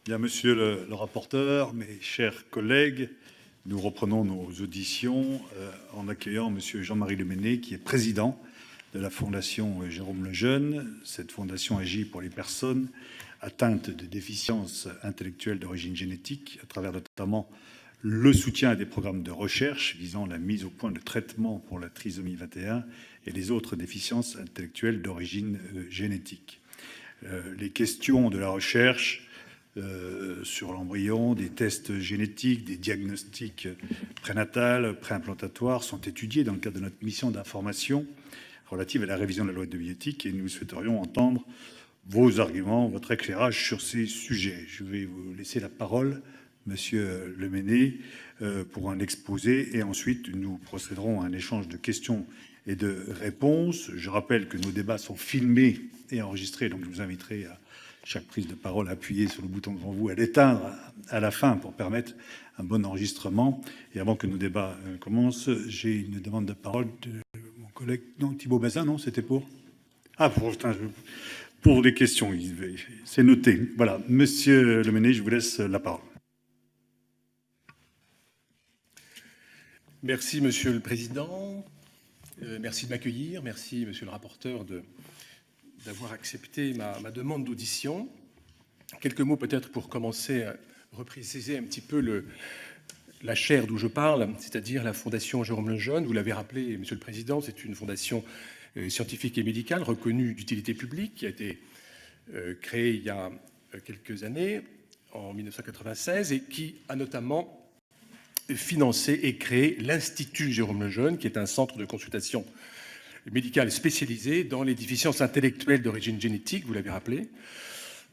Bien, monsieur le rapporteur, mes chers collègues, nous reprenons nos auditions en accueillant monsieur Jean-Marie Leméné, qui est président de la Fondation Jérôme Lejeune. Cette fondation agit pour les personnes atteintes de déficiences intellectuelles d'origine génétique, à travers notamment le soutien à des programmes de recherche visant la mise au point de traitement pour la trisomie 21 et les autres déficiences intellectuelles d'origine génétique. Les questions de la recherche sur l'embryon, des tests génétiques, des diagnostics prénatales, préimplantatoires sont étudiés dans le cadre de notre mission d'information relative à la révision de la loi de bioéthique et nous souhaiterions entendre vos arguments, votre éclairage sur ces sujets. Je vais vous laisser la parole, monsieur Leméné, pour un exposé et ensuite nous procéderons à un échange de questions et de réponses. Je rappelle que nos débats sont filmés et enregistrés, donc je vous inviterai à chaque prise de parole, appuyer sur le bouton devant vous, à l'éteindre à la fin pour permettre un bon enregistrement. Et avant que nos débats commencent, j'ai une demande de parole de mon collègue, non, Thibault Bazin, non, c'était pour... Ah, pour des questions, c'est noté. Voilà, monsieur Leméné, je vous laisse la parole. Merci, monsieur le président. Merci de m'accueillir. Merci, monsieur le rapporteur, d'avoir accepté ma demande d'audition. Quelques mots peut-être pour commencer à repréciser un petit peu la chaire d'où je parle, c'est-à-dire la Fondation Jérôme Lejeune. Vous l'avez rappelé, monsieur le président, c'est une fondation scientifique et médicale reconnue d'utilité publique qui a été créée il y a quelques années, en 1996, et qui a notamment financé et créé l'Institut Jérôme Lejeune, qui est un centre de consultation médicale spécialisé dans les déficiences intellectuelles d'origine génétique, vous l'avez rappelé.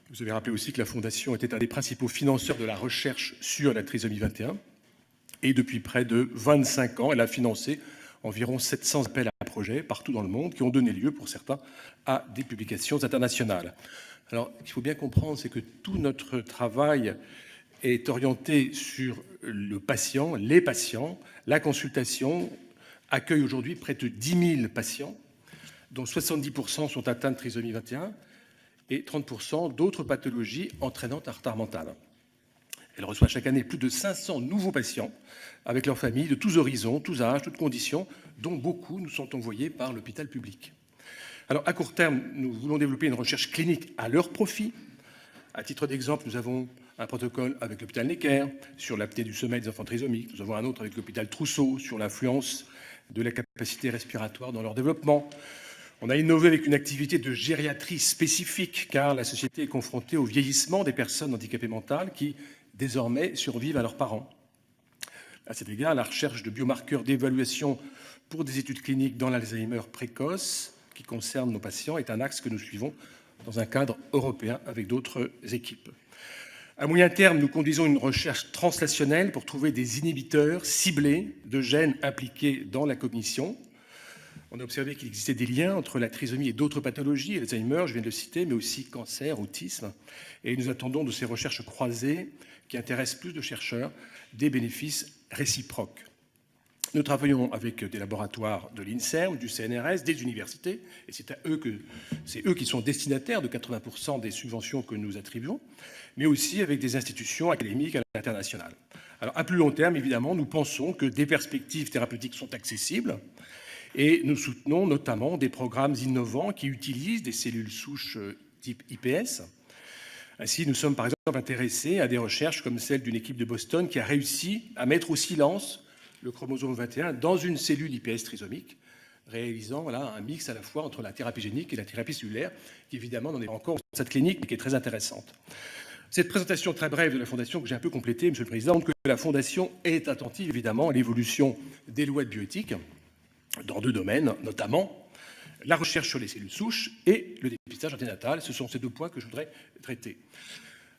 Vous avez rappelé aussi que la Fondation était un des principaux financeurs de la recherche sur la trisomie 21. Et depuis près de 25 ans, elle a financé environ 700 appels à projets partout dans le monde qui ont donné lieu, pour certains, à des publications internationales. Alors, il faut bien comprendre, c'est que tout notre travail est orienté sur le patient, les patients, la consultation, accueille aujourd'hui près de 10 000 patients, dont 70% sont atteints de trisomie 21 et 30% d'autres pathologies entraînant un retard mental. Elle reçoit chaque année plus de 500 nouveaux patients avec leurs familles de tous horizons, tous âges, toutes conditions, dont beaucoup nous sont envoyés par l'hôpital public. Alors, à court terme, nous voulons développer une recherche clinique à leur profit. À titre d'exemple, nous avons un protocole avec l'hôpital Necker sur l'apnée du sommeil des enfants trisomiques. Nous avons un autre avec l'hôpital Trousseau sur l'influence de la capacité respiratoire dans leur développement. On a innové avec une activité de gériatrie spécifique, car la société est confrontée au vieillissement des personnes handicapées mentales qui, désormais, survivent à leurs parents. À cet égard, la recherche de biomarqueurs d'évaluation pour des études cliniques dans l'Alzheimer précoce, qui concerne nos patients, est un axe que nous suivons dans un cadre européen avec d'autres équipes. À moyen terme, nous conduisons une recherche translationnelle pour trouver des inhibiteurs ciblés de gènes impliqués dans la cognition. On a observé qu'il existait des liens entre la trisomie et d'autres pathologies, Alzheimer, je viens de le citer, mais aussi cancer, autisme. Et nous attendons de ces recherches croisées, qui intéressent plus de chercheurs, des bénéfices réciproques. Nous travaillons avec des laboratoires de l'INSERM, du CNRS, des universités, et c'est eux qui sont destinataires de 80% des subventions que nous attribuons, mais aussi avec des institutions académiques à l'international. Alors, à plus long terme, évidemment, nous pensons que des perspectives thérapeutiques sont accessibles, et nous soutenons notamment des programmes innovants qui utilisent des cellules souches type IPS. Ainsi, nous sommes par exemple intéressés à des recherches comme celle d'une équipe de Boston qui a réussi à mettre au silence le chromosome 21 dans une cellule IPS trisomique, réalisant un mix à la fois entre la thérapie génique et la thérapie cellulaire, qui évidemment n'en est pas encore dans cette clinique, mais qui est très intéressante. Cette présentation très brève de la Fondation, que j'ai un peu complétée, Monsieur le Président, montre que la Fondation est attentive évidemment à l'évolution des lois de bioéthique dans deux domaines, notamment la recherche sur les cellules souches et le dépistage anténatal. Ce sont ces deux points que je voudrais traiter.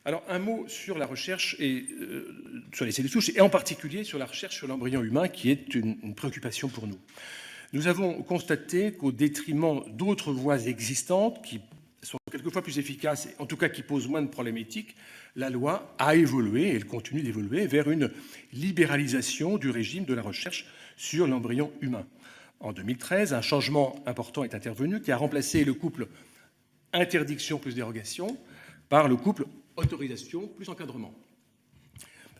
Alors, un mot sur la recherche sur les cellules souches, et en particulier sur la recherche sur l'embryon humain, qui est une préoccupation pour nous. Nous avons constaté qu'au détriment d'autres voies existantes, qui sont quelquefois plus efficaces, et en tout cas qui posent moins de problèmes éthiques, la loi a évolué, et elle continue d'évoluer, vers une libéralisation du régime de la recherche sur l'embryon humain. En 2013, un changement important est intervenu qui a remplacé le couple interdiction plus dérogation par le couple autorisation plus encadrement.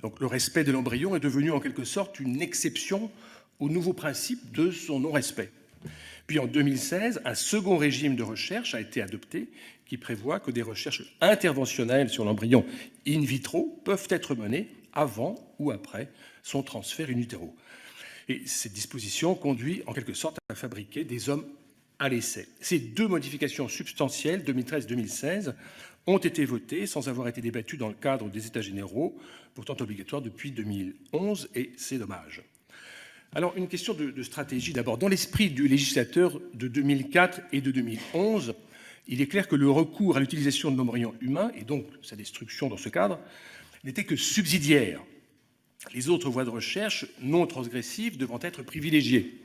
Donc le respect de l'embryon est devenu en quelque sorte une exception au nouveau principe de son non-respect. Puis en 2016, un second régime de recherche a été adopté qui prévoit que des recherches interventionnelles sur l'embryon in vitro peuvent être menées avant ou après son transfert in utero. Et cette disposition conduit en quelque sorte à fabriquer des hommes à l'essai. Ces deux modifications substantielles, 2013-2016, ont été votées sans avoir été débattues dans le cadre des États généraux, pourtant obligatoires depuis 2011, et c'est dommage. Alors, une question de stratégie d'abord. Dans l'esprit du législateur de 2004 et de 2011, il est clair que le recours à l'utilisation de l'embryon humain, et donc sa destruction dans ce cadre, n'était que subsidiaire, les autres voies de recherche non transgressives devant être privilégiées.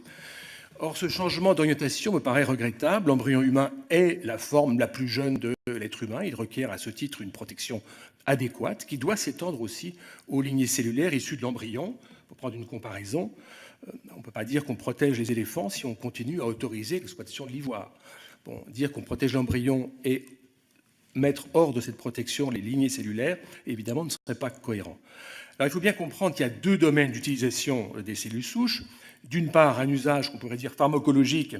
Or, ce changement d'orientation me paraît regrettable. L'embryon humain est la forme la plus jeune de l'être humain. Il requiert à ce titre une protection adéquate qui doit s'étendre aussi aux lignées cellulaires issues de l'embryon. Pour prendre une comparaison, on ne peut pas dire qu'on protège les éléphants si on continue à autoriser l'exploitation de l'ivoire. Bon, dire qu'on protège l'embryon et mettre hors de cette protection les lignées cellulaires, évidemment, ne serait pas cohérent. Alors, il faut bien comprendre qu'il y a deux domaines d'utilisation des cellules souches. D'une part, un usage qu'on pourrait dire pharmacologique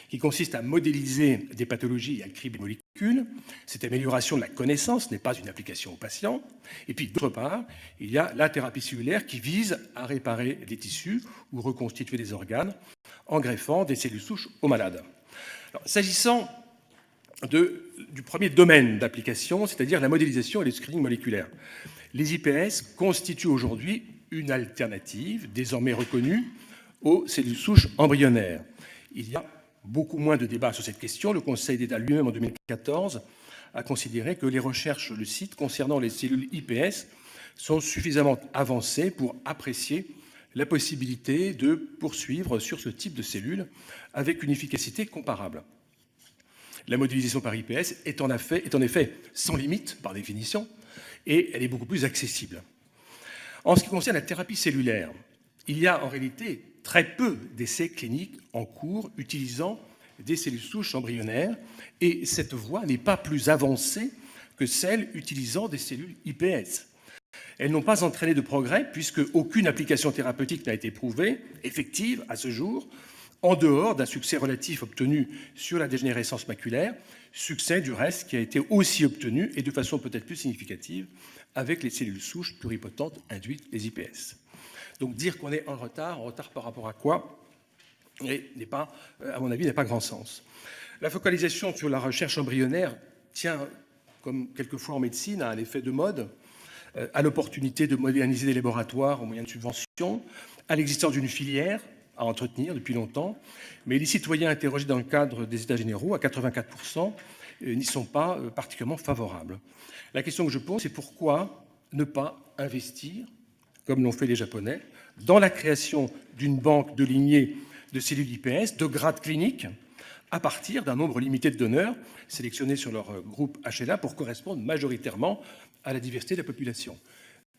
qui consiste à modéliser des pathologies et à créer des molécules. Cette amélioration de la connaissance n'est pas une application au patient. Et puis, d'autre part, il y a la thérapie cellulaire qui vise à réparer des tissus ou reconstituer des organes en greffant des cellules souches aux malades. S'agissant du premier domaine d'application, c'est-à-dire la modélisation et le screening moléculaire, les IPS constituent aujourd'hui une alternative désormais reconnue aux cellules souches embryonnaires. Il y a beaucoup moins de débats sur cette question. Le Conseil d'État lui-même, en 2014, a considéré que les recherches, le site, concernant les cellules IPS sont suffisamment avancées pour apprécier la possibilité de poursuivre sur ce type de cellules avec une efficacité comparable. La modélisation par IPS est en effet sans limite, par définition, et elle est beaucoup plus accessible. En ce qui concerne la thérapie cellulaire, il y a en réalité très peu d'essais cliniques en cours utilisant des cellules souches embryonnaires, et cette voie n'est pas plus avancée que celle utilisant des cellules IPS. Elles n'ont pas entraîné de progrès puisque aucune application thérapeutique n'a été prouvée, effective à ce jour, en dehors d'un succès relatif obtenu sur la dégénérescence maculaire, succès du reste qui a été aussi obtenu et de façon peut-être plus significative avec les cellules souches pluripotentes induites, les IPS. Donc dire qu'on est en retard par rapport à quoi, n'est pas, à mon avis, n'a pas grand sens. La focalisation sur la recherche embryonnaire tient, comme quelquefois en médecine, à un effet de mode, à l'opportunité de moderniser les laboratoires au moyen de subventions, à l'existence d'une filière à entretenir depuis longtemps, mais les citoyens interrogés dans le cadre des États généraux, à 84%, n'y sont pas particulièrement favorables. La question que je pose, c'est pourquoi ne pas investir, comme l'ont fait les Japonais, dans la création d'une banque de lignées de cellules IPS de grade clinique à partir d'un nombre limité de donneurs sélectionnés sur leur groupe HLA pour correspondre majoritairement à la diversité de la population.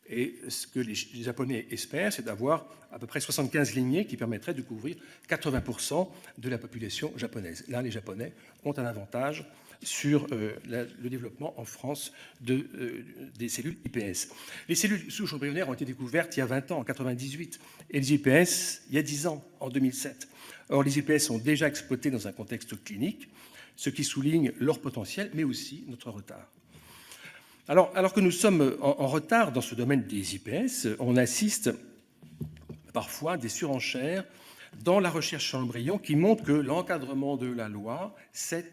Et ce que les Japonais espèrent, c'est d'avoir à peu près 75 lignées qui permettraient de couvrir 80% de la population japonaise. Là, les Japonais ont un avantage sur le développement en France des cellules IPS. Les cellules souches embryonnaires ont été découvertes il y a 20 ans, en 1998, et les IPS il y a 10 ans, en 2007. Or, les IPS sont déjà exploités dans un contexte clinique, ce qui souligne leur potentiel, mais aussi notre retard. Alors que nous sommes en retard dans ce domaine des IPS, on assiste parfois à des surenchères dans la recherche sur l'embryon qui montrent que l'encadrement de la loi s'est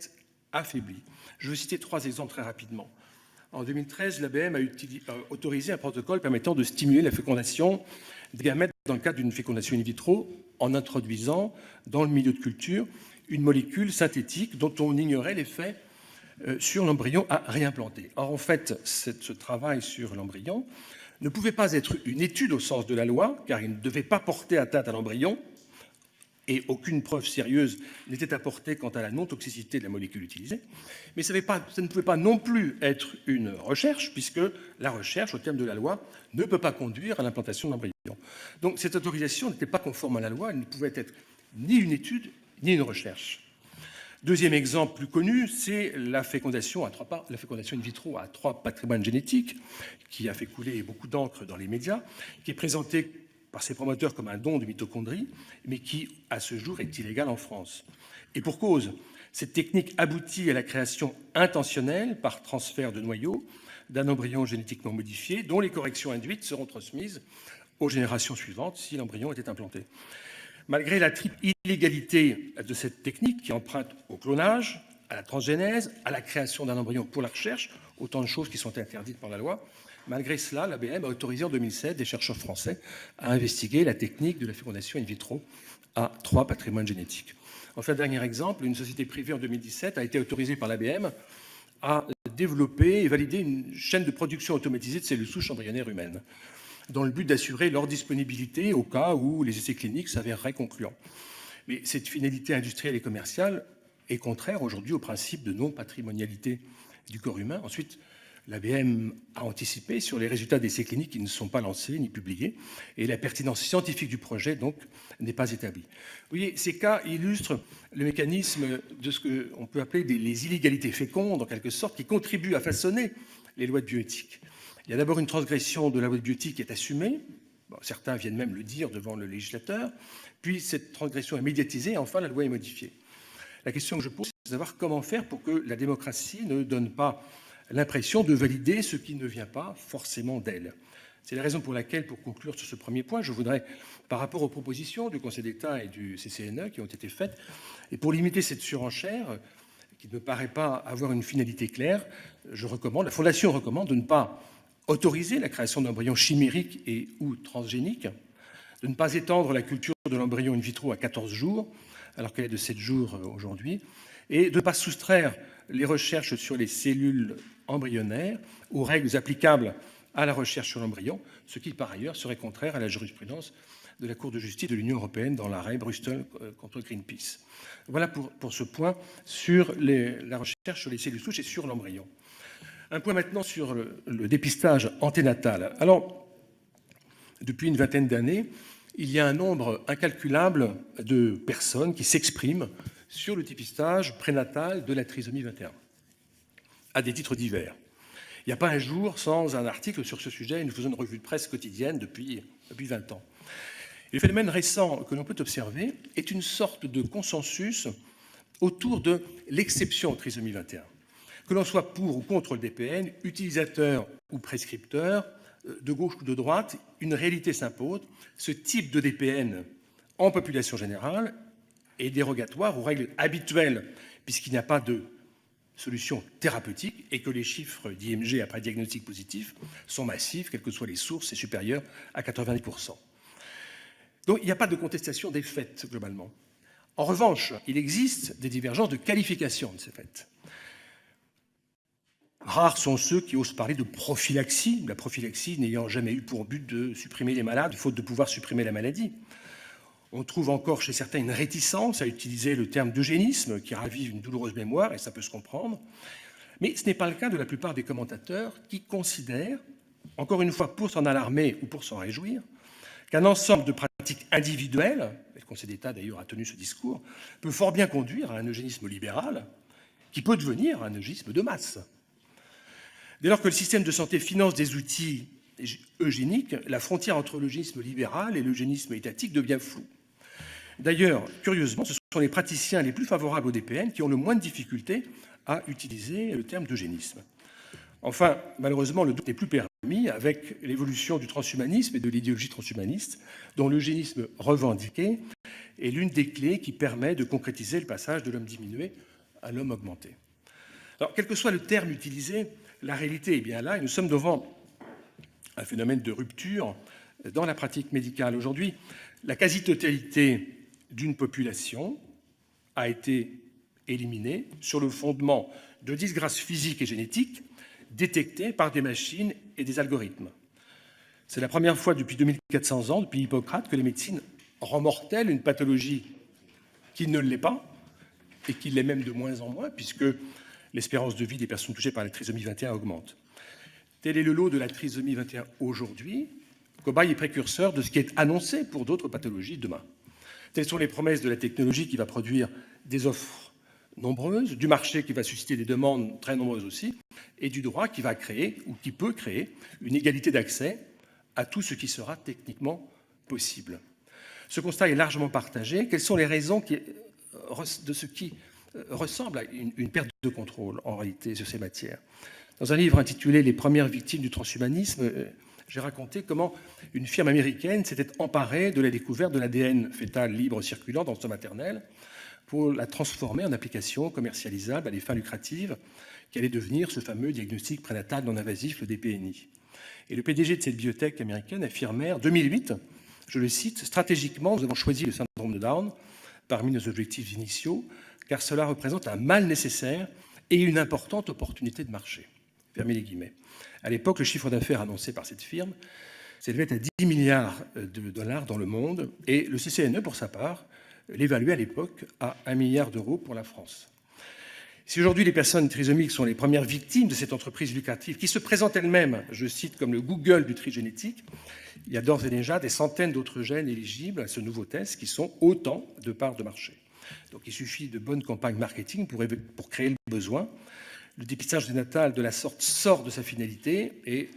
affaibli. Je vais citer 3 exemples très rapidement. En 2013, l'ABM a autorisé un protocole permettant de stimuler la fécondation des gamètes dans le cadre d'une fécondation in vitro en introduisant dans le milieu de culture une molécule synthétique dont on ignorait l'effet sur l'embryon à réimplanter. Or, en fait, ce travail sur l'embryon ne pouvait pas être une étude au sens de la loi, car il ne devait pas porter atteinte à l'embryon, et aucune preuve sérieuse n'était apportée quant à la non-toxicité de la molécule utilisée. Mais ça ne pouvait pas non plus être une recherche, puisque la recherche, au terme de la loi, ne peut pas conduire à l'implantation de l'embryon. Donc cette autorisation n'était pas conforme à la loi, elle ne pouvait être ni une étude, ni une recherche. Deuxième exemple plus connu, c'est la fécondation in vitro à 3 patrimoines génétiques, qui a fait couler beaucoup d'encre dans les médias, qui est présentée par ses promoteurs comme un don de mitochondrie, mais qui, à ce jour, est illégale en France. Et pour cause, cette technique aboutit à la création intentionnelle, par transfert de noyaux, d'un embryon génétiquement modifié, dont les corrections induites seront transmises aux générations suivantes si l'embryon était implanté. Malgré la triple illégalité de cette technique qui emprunte au clonage, à la transgénèse, à la création d'un embryon pour la recherche, autant de choses qui sont interdites par la loi, malgré cela, l'ABM a autorisé en 2007 des chercheurs français à investiguer la technique de la fécondation in vitro à 3 patrimoines génétiques. Enfin, dernier exemple, une société privée en 2017 a été autorisée par l'ABM à développer et valider une chaîne de production automatisée de cellules souches embryonnaires humaines, dans le but d'assurer leur disponibilité au cas où les essais cliniques s'avéreraient concluants. Mais cette finalité industrielle et commerciale est contraire aujourd'hui au principe de non-patrimonialité du corps humain. Ensuite, l'ABM a anticipé sur les résultats d'essais cliniques qui ne sont pas lancés ni publiés, et la pertinence scientifique du projet, donc, n'est pas établie. Vous voyez, ces cas illustrent le mécanisme de ce qu'on peut appeler les illégalités fécondes, en quelque sorte, qui contribuent à façonner les lois de bioéthique. Il y a d'abord une transgression de la loi de bioéthique qui est assumée, certains viennent même le dire devant le législateur, puis cette transgression est médiatisée, et enfin la loi est modifiée. La question que je pose, c'est de savoir comment faire pour que la démocratie ne donne pas l'impression de valider ce qui ne vient pas forcément d'elle. C'est la raison pour laquelle, pour conclure sur ce premier point, je voudrais, par rapport aux propositions du Conseil d'État et du CCNE qui ont été faites, et pour limiter cette surenchère, qui ne me paraît pas avoir une finalité claire, la Fondation recommande de ne pas autoriser la création d'embryons chimériques et ou transgéniques, de ne pas étendre la culture de l'embryon in vitro à 14 jours, alors qu'elle est de 7 jours aujourd'hui, et de ne pas soustraire les recherches sur les cellules embryonnaires aux règles applicables à la recherche sur l'embryon, ce qui, par ailleurs, serait contraire à la jurisprudence de la Cour de justice de l'Union européenne dans l'arrêt Brustel contre Greenpeace. Voilà pour ce point sur la recherche sur les cellules souches et sur l'embryon. Un point maintenant sur le dépistage anténatal. Alors, depuis une vingtaine d'années, il y a un nombre incalculable de personnes qui s'expriment sur le dépistage prénatal de la trisomie 21, à des titres divers. Il n'y a pas un jour sans un article sur ce sujet, et nous faisons une revue de presse quotidienne depuis 20 ans. Et le phénomène récent que l'on peut observer est une sorte de consensus autour de l'exception trisomie 21. Que l'on soit pour ou contre le DPN, utilisateur ou prescripteur, de gauche ou de droite, une réalité s'impose. Ce type de DPN en population générale est dérogatoire aux règles habituelles, puisqu'il n'y a pas de solution thérapeutique et que les chiffres d'IMG après diagnostic positif sont massifs, quelles que soient les sources, et supérieurs à 90%. Donc il n'y a pas de contestation des faits, globalement. En revanche, il existe des divergences de qualification de ces faits. Rares sont ceux qui osent parler de prophylaxie, la prophylaxie n'ayant jamais eu pour but de supprimer les malades, faute de pouvoir supprimer la maladie. On trouve encore chez certains une réticence à utiliser le terme d'eugénisme qui ravive une douloureuse mémoire, et ça peut se comprendre. Mais ce n'est pas le cas de la plupart des commentateurs qui considèrent, encore une fois pour s'en alarmer ou pour s'en réjouir, qu'un ensemble de pratiques individuelles, et le Conseil d'État d'ailleurs a tenu ce discours, peut fort bien conduire à un eugénisme libéral qui peut devenir un eugénisme de masse. Dès lors que le système de santé finance des outils eugéniques, la frontière entre l'eugénisme libéral et l'eugénisme étatique devient floue. D'ailleurs, curieusement, ce sont les praticiens les plus favorables au DPN qui ont le moins de difficultés à utiliser le terme d'eugénisme. Enfin, malheureusement, le doute n'est plus permis avec l'évolution du transhumanisme et de l'idéologie transhumaniste, dont l'eugénisme revendiqué est l'une des clés qui permet de concrétiser le passage de l'homme diminué à l'homme augmenté. Alors, quel que soit le terme utilisé, la réalité est bien là, et nous sommes devant un phénomène de rupture dans la pratique médicale. Aujourd'hui, la quasi-totalité d'une population a été éliminée sur le fondement de disgrâces physiques et génétiques détectées par des machines et des algorithmes. C'est la première fois depuis 2400 ans, depuis Hippocrate, que les médecines rend mortelle une pathologie qui ne l'est pas, et qui l'est même de moins en moins, puisque l'espérance de vie des personnes touchées par la trisomie 21 augmente. Tel est le lot de la trisomie 21 aujourd'hui, cobaye et précurseur de ce qui est annoncé pour d'autres pathologies demain. Telles sont les promesses de la technologie qui va produire des offres nombreuses, du marché qui va susciter des demandes très nombreuses aussi, et du droit qui va créer, ou qui peut créer, une égalité d'accès à tout ce qui sera techniquement possible. Ce constat est largement partagé. Quelles sont les raisons de ce qui ressemble à une perte de contrôle, en réalité, sur ces matières? Dans un livre intitulé « Les premières victimes du transhumanisme », j'ai raconté comment une firme américaine s'était emparée de la découverte de l'ADN fœtal libre circulant dans le sein maternel pour la transformer en application commercialisable à des fins lucratives qui allait devenir ce fameux diagnostic prénatal non invasif, le DPNI. Et le PDG de cette biotech américaine affirmait en 2008, je le cite, « Stratégiquement, nous avons choisi le syndrome de Down parmi nos objectifs initiaux, car cela représente un mal nécessaire et une importante opportunité de marché. » Fermez les guillemets. À l'époque, le chiffre d'affaires annoncé par cette firme s'élevait à 10 milliards de dollars dans le monde, et le CCNE, pour sa part, l'évaluait à l'époque à 1 milliard d'euros pour la France. Si aujourd'hui les personnes trisomiques sont les premières victimes de cette entreprise lucrative qui se présente elle-même, je cite, comme le Google du tri génétique, il y a d'ores et déjà des centaines d'autres gènes éligibles à ce nouveau test qui sont autant de parts de marché. Donc il suffit de bonnes campagnes marketing pour créer le besoin. Le dépistage néonatal de la sorte sort de sa finalité et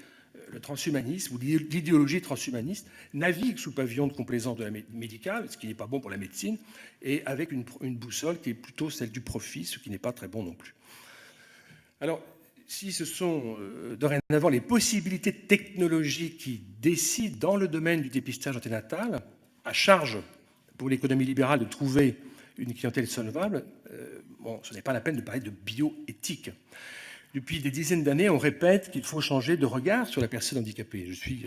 le transhumanisme ou l'idéologie transhumaniste navigue sous pavillon de complaisance de la médicale, ce qui n'est pas bon pour la médecine, et avec une boussole qui est plutôt celle du profit, ce qui n'est pas très bon non plus. Alors, si ce sont dorénavant les possibilités technologiques qui décident dans le domaine du dépistage anténatal, à charge pour l'économie libérale de trouver une clientèle solvable, ce n'est pas la peine de parler de bioéthique. Depuis des dizaines d'années, on répète qu'il faut changer de regard sur la personne handicapée. Je suis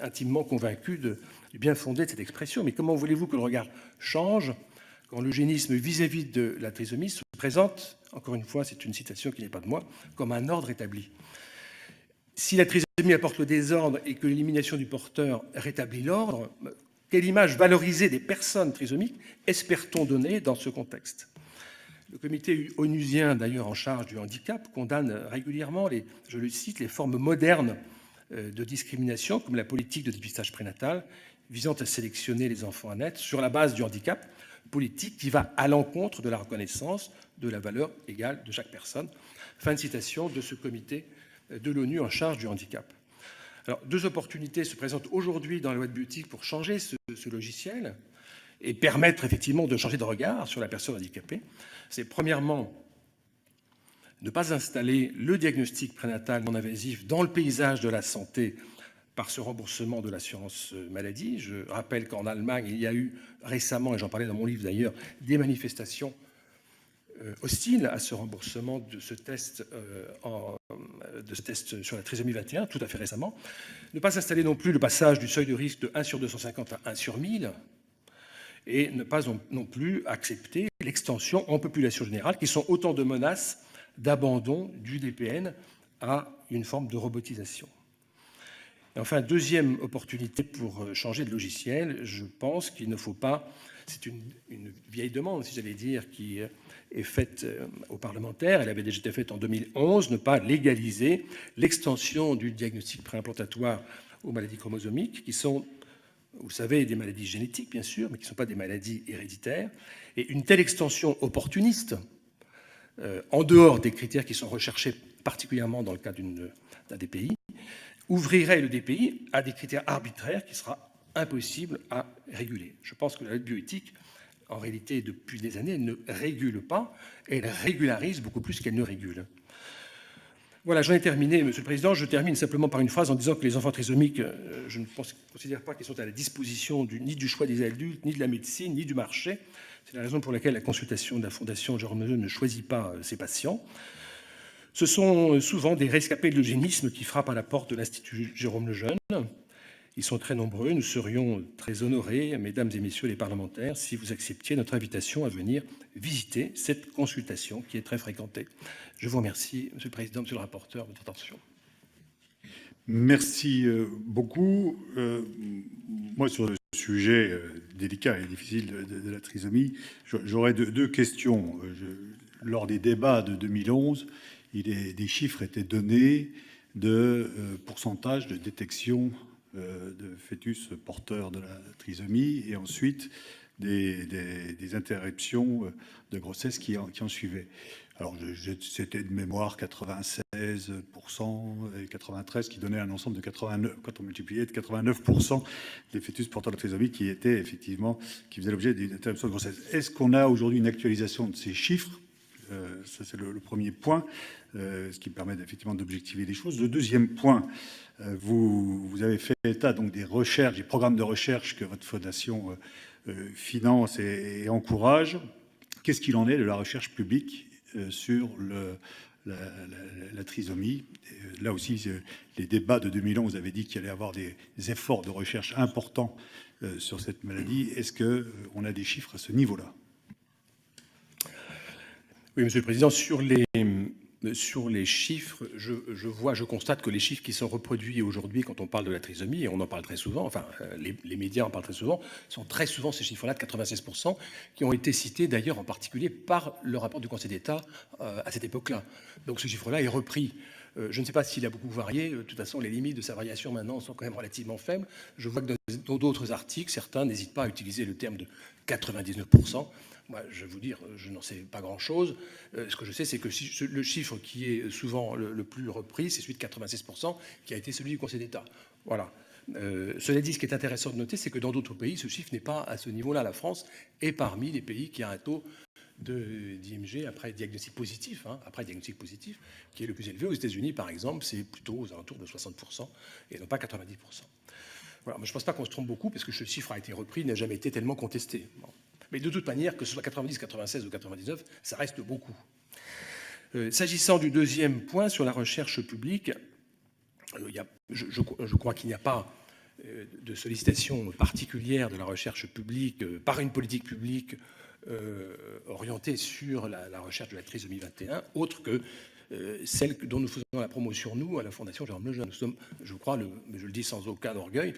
intimement convaincu du bien fondé de cette expression, mais comment voulez-vous que le regard change quand l'eugénisme vis-à-vis de la trisomie se présente, encore une fois, c'est une citation qui n'est pas de moi, comme un ordre établi? Si la trisomie apporte le désordre et que l'élimination du porteur rétablit l'ordre, quelle image valorisée des personnes trisomiques espère-t-on donner dans ce contexte? Le comité onusien, d'ailleurs en charge du handicap, condamne régulièrement, je le cite, les formes modernes de discrimination, comme la politique de dépistage prénatal, visant à sélectionner les enfants à naître sur la base du handicap, politique qui va à l'encontre de la reconnaissance de la valeur égale de chaque personne. Fin de citation de ce comité de l'ONU en charge du handicap. Alors, deux opportunités se présentent aujourd'hui dans la loi de bioéthique pour changer ce logiciel et permettre effectivement de changer de regard sur la personne handicapée. C'est premièrement ne pas installer le diagnostic prénatal non invasif dans le paysage de la santé par ce remboursement de l'assurance maladie. Je rappelle qu'en Allemagne, il y a eu récemment, et j'en parlais dans mon livre d'ailleurs, des manifestations hostiles à ce remboursement de ce test sur la trisomie 21, tout à fait récemment. Ne pas installer non plus le passage du seuil de risque de 1 sur 250 à 1 sur 1000, et ne pas non plus accepter l'extension en population générale, qui sont autant de menaces d'abandon du DPN à une forme de robotisation. Et enfin, deuxième opportunité pour changer de logiciel, je pense qu'il ne faut pas, c'est une vieille demande, si j'allais dire, qui est faite aux parlementaires, elle avait déjà été faite en 2011, ne pas légaliser l'extension du diagnostic préimplantatoire aux maladies chromosomiques, qui sont, vous le savez, des maladies génétiques, bien sûr, mais qui ne sont pas des maladies héréditaires. Et une telle extension opportuniste, en dehors des critères qui sont recherchés particulièrement dans le cas d'un DPI, ouvrirait le DPI à des critères arbitraires qui sera impossible à réguler. Je pense que la bioéthique, en réalité, depuis des années, elle ne régule pas, elle régularise beaucoup plus qu'elle ne régule. Voilà, j'en ai terminé, Monsieur le Président. Je termine simplement par une phrase en disant que les enfants trisomiques, je ne considère pas qu'ils sont à la disposition ni du choix des adultes, ni de la médecine, ni du marché. C'est la raison pour laquelle la consultation de la Fondation Jérôme Lejeune ne choisit pas ses patients. Ce sont souvent des rescapés de l'eugénisme qui frappent à la porte de l'Institut Jérôme Lejeune. Ils sont très nombreux. Nous serions très honorés, mesdames et messieurs les parlementaires, si vous acceptiez notre invitation à venir visiter cette consultation qui est très fréquentée. Je vous remercie, Monsieur le Président, Monsieur le rapporteur, de votre attention. Merci beaucoup. Moi, sur le sujet délicat et difficile de la trisomie, j'aurais deux questions. Lors des débats de 2011, des chiffres étaient donnés de pourcentage de détection de fœtus porteurs de la trisomie et ensuite des interruptions de grossesse qui en suivaient. Alors, c'était de mémoire 96% et 93%, qui donnait un ensemble de 89%, quand on multipliait, de 89% des fœtus porteurs de trisomie qui étaient effectivement, qui faisaient l'objet d'une interruption de grossesse. Est-ce qu'on a aujourd'hui une actualisation de ces chiffres ? Ça, c'est le premier point, ce qui permet effectivement d'objectiver les choses. Le deuxième point, vous avez fait état donc des recherches, des programmes de recherche que votre fondation finance et encourage. Qu'est-ce qu'il en est de la recherche publique sur la trisomie? Là aussi, les débats de 2011, vous avez dit qu'il allait y avoir des efforts de recherche importants sur cette maladie. Est-ce qu'on a des chiffres à ce niveau-là? Oui, Monsieur le Président, sur les chiffres, je constate que les chiffres qui sont reproduits aujourd'hui quand on parle de la trisomie, et on en parle très souvent, enfin les médias en parlent très souvent, sont très souvent ces chiffres-là de 96%, qui ont été cités d'ailleurs en particulier par le rapport du Conseil d'État à cette époque-là. Donc ce chiffre-là est repris. Je ne sais pas s'il a beaucoup varié. De toute façon, les limites de sa variation maintenant sont quand même relativement faibles. Je vois que dans d'autres articles, certains n'hésitent pas à utiliser le terme de 99%. Moi, je vais vous dire, je n'en sais pas grand-chose. Ce que je sais, c'est que le chiffre qui est souvent le plus repris, c'est celui de 96%, qui a été celui du Conseil d'État. Voilà. Cela dit, ce qui est intéressant de noter, c'est que dans d'autres pays, ce chiffre n'est pas à ce niveau-là. La France est parmi les pays qui a un taux d'IMG après diagnostic positif, qui est le plus élevé. Aux États-Unis, par exemple, c'est plutôt aux alentours de 60% et non pas 90%. Voilà. Mais je ne pense pas qu'on se trompe beaucoup, parce que ce chiffre a été repris, n'a jamais été tellement contesté. Bon. Mais de toute manière, que ce soit 90, 96 ou 99, ça reste beaucoup. S'agissant du deuxième point sur la recherche publique, je crois qu'il n'y a pas de sollicitation particulière de la recherche publique par une politique publique orientée sur la recherche de la trisomie 21, autre que celle dont nous faisons la promotion, nous, à la Fondation Jérôme Lejeune. Nous sommes, je crois, mais je le dis sans aucun orgueil,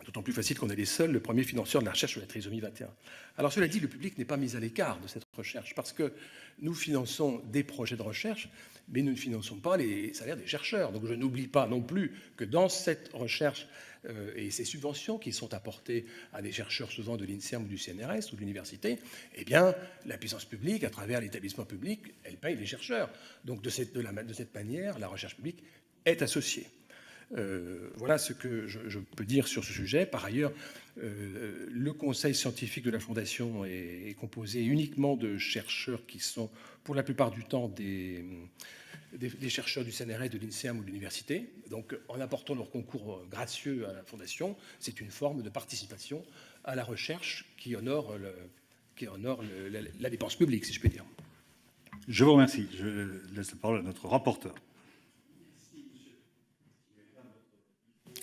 d'autant plus facile qu'on est les seuls, le premier financeur de la recherche sur la trisomie 21. Alors cela dit, le public n'est pas mis à l'écart de cette recherche, parce que nous finançons des projets de recherche, mais nous ne finançons pas les salaires des chercheurs. Donc je n'oublie pas non plus que dans cette recherche et ces subventions qui sont apportées à des chercheurs souvent de l'INSERM ou du CNRS ou de l'université, eh bien la puissance publique, à travers l'établissement public, elle paye les chercheurs. Donc de cette manière, la recherche publique est associée. Voilà ce que je peux dire sur ce sujet. Par ailleurs, le conseil scientifique de la Fondation est composé uniquement de chercheurs qui sont, pour la plupart du temps, des chercheurs du CNRS, de l'INSERM ou de l'université. Donc, en apportant leur concours gracieux à la Fondation, c'est une forme de participation à la recherche qui honore la dépense publique, si je peux dire. Je vous remercie. Je laisse la parole à notre rapporteur.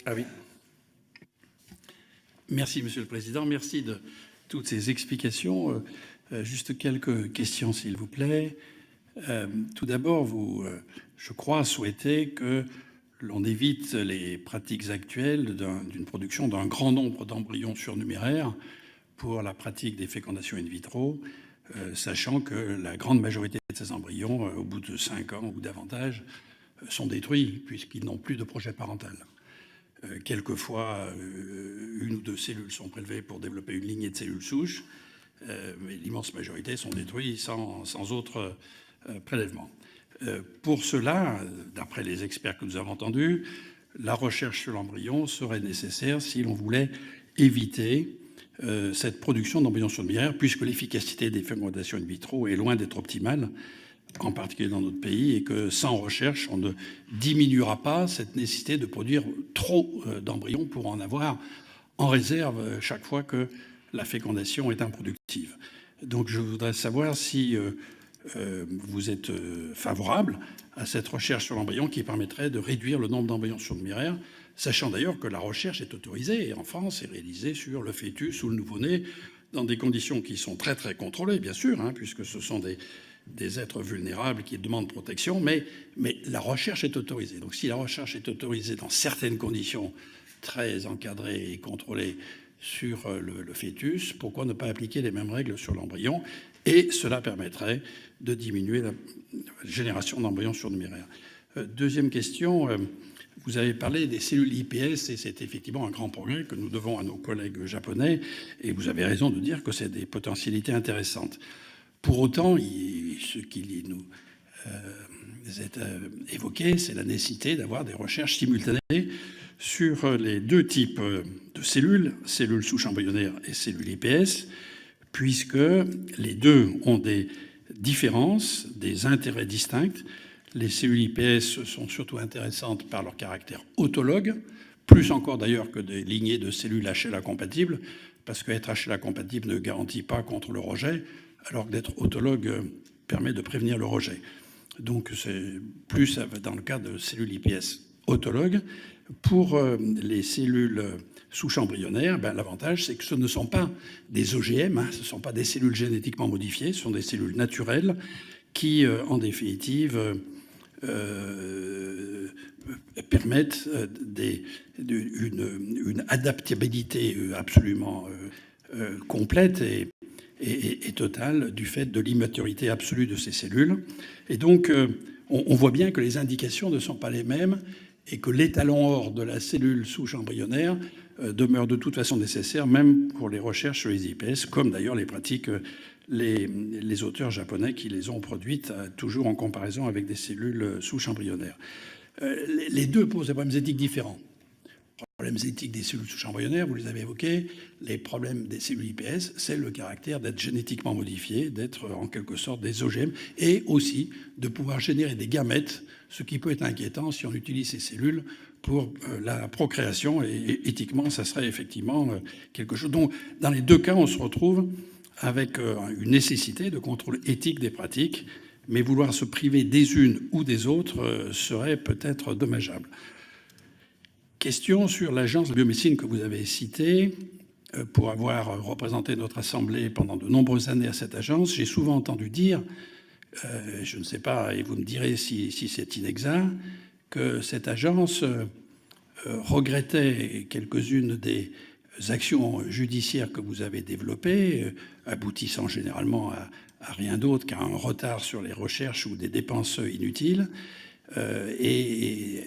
Ah oui. Merci, Monsieur le Président. Merci de toutes ces explications. Juste quelques questions, s'il vous plaît. Tout d'abord, vous, je crois, souhaitez que l'on évite les pratiques actuelles d'une production d'un grand nombre d'embryons surnuméraires pour la pratique des fécondations in vitro, sachant que la grande majorité de ces embryons, au bout de 5 ans ou davantage, sont détruits puisqu'ils n'ont plus de projet parental. Quelquefois, une ou deux cellules sont prélevées pour développer une lignée de cellules souches, mais l'immense majorité sont détruites sans autre prélèvement. Pour cela, d'après les experts que nous avons entendus, la recherche sur l'embryon serait nécessaire si l'on voulait éviter cette production d'embryons surnuméraires, puisque l'efficacité des fécondations in vitro est loin d'être optimale, en particulier dans notre pays, et que sans recherche, on ne diminuera pas cette nécessité de produire trop d'embryons pour en avoir en réserve chaque fois que la fécondation est improductive. Donc je voudrais savoir si vous êtes favorable à cette recherche sur l'embryon qui permettrait de réduire le nombre d'embryons surnuméraires, sachant d'ailleurs que la recherche est autorisée en France et réalisée sur le fœtus ou le nouveau-né dans des conditions qui sont très très contrôlées, bien sûr, puisque ce sont des êtres vulnérables qui demandent protection, mais la recherche est autorisée. Donc si la recherche est autorisée dans certaines conditions très encadrées et contrôlées sur le fœtus, pourquoi ne pas appliquer les mêmes règles sur l'embryon? Et cela permettrait de diminuer la génération d'embryons surnuméraires. Deuxième question, vous avez parlé des cellules iPS et c'est effectivement un grand progrès que nous devons à nos collègues japonais. Et vous avez raison de dire que c'est des potentialités intéressantes. Pour autant, ce qui nous est évoqué, c'est la nécessité d'avoir des recherches simultanées sur les deux types de cellules souches embryonnaires et cellules iPS, puisque les deux ont des différences, des intérêts distincts. Les cellules iPS sont surtout intéressantes par leur caractère autologue, plus encore d'ailleurs que des lignées de cellules HLA compatibles, parce qu'être HLA compatible ne garantit pas contre le rejet, alors que d'être autologue permet de prévenir le rejet. Donc c'est plus dans le cas de cellules iPS autologues. Pour les cellules souches embryonnaires, l'avantage c'est que ce ne sont pas des OGM, ce ne sont pas des cellules génétiquement modifiées, ce sont des cellules naturelles qui, en définitive, permettent une adaptabilité absolument complète et totale du fait de l'immaturité absolue de ces cellules. Et donc, on voit bien que les indications ne sont pas les mêmes et que l'étalon or de la cellule souche embryonnaire demeure de toute façon nécessaire, même pour les recherches sur les IPS, comme d'ailleurs les pratiquent les auteurs japonais qui les ont produites, toujours en comparaison avec des cellules souches embryonnaires. Les deux posent des problèmes éthiques différents. Les problèmes éthiques des cellules souches embryonnaires, vous les avez évoqués. Les problèmes des cellules IPS, c'est le caractère d'être génétiquement modifié, d'être en quelque sorte des OGM, et aussi de pouvoir générer des gamètes, ce qui peut être inquiétant si on utilise ces cellules pour la procréation. Et éthiquement, ça serait effectivement quelque chose. Donc, dans les deux cas, on se retrouve avec une nécessité de contrôle éthique des pratiques, mais vouloir se priver des unes ou des autres serait peut-être dommageable. Question sur l'agence de biomédecine que vous avez citée. Pour avoir représenté notre Assemblée pendant de nombreuses années à cette agence, j'ai souvent entendu dire, je ne sais pas, et vous me direz si c'est inexact, que cette agence regrettait quelques-unes des actions judiciaires que vous avez développées, aboutissant généralement à rien d'autre qu'à un retard sur les recherches ou des dépenses inutiles. Et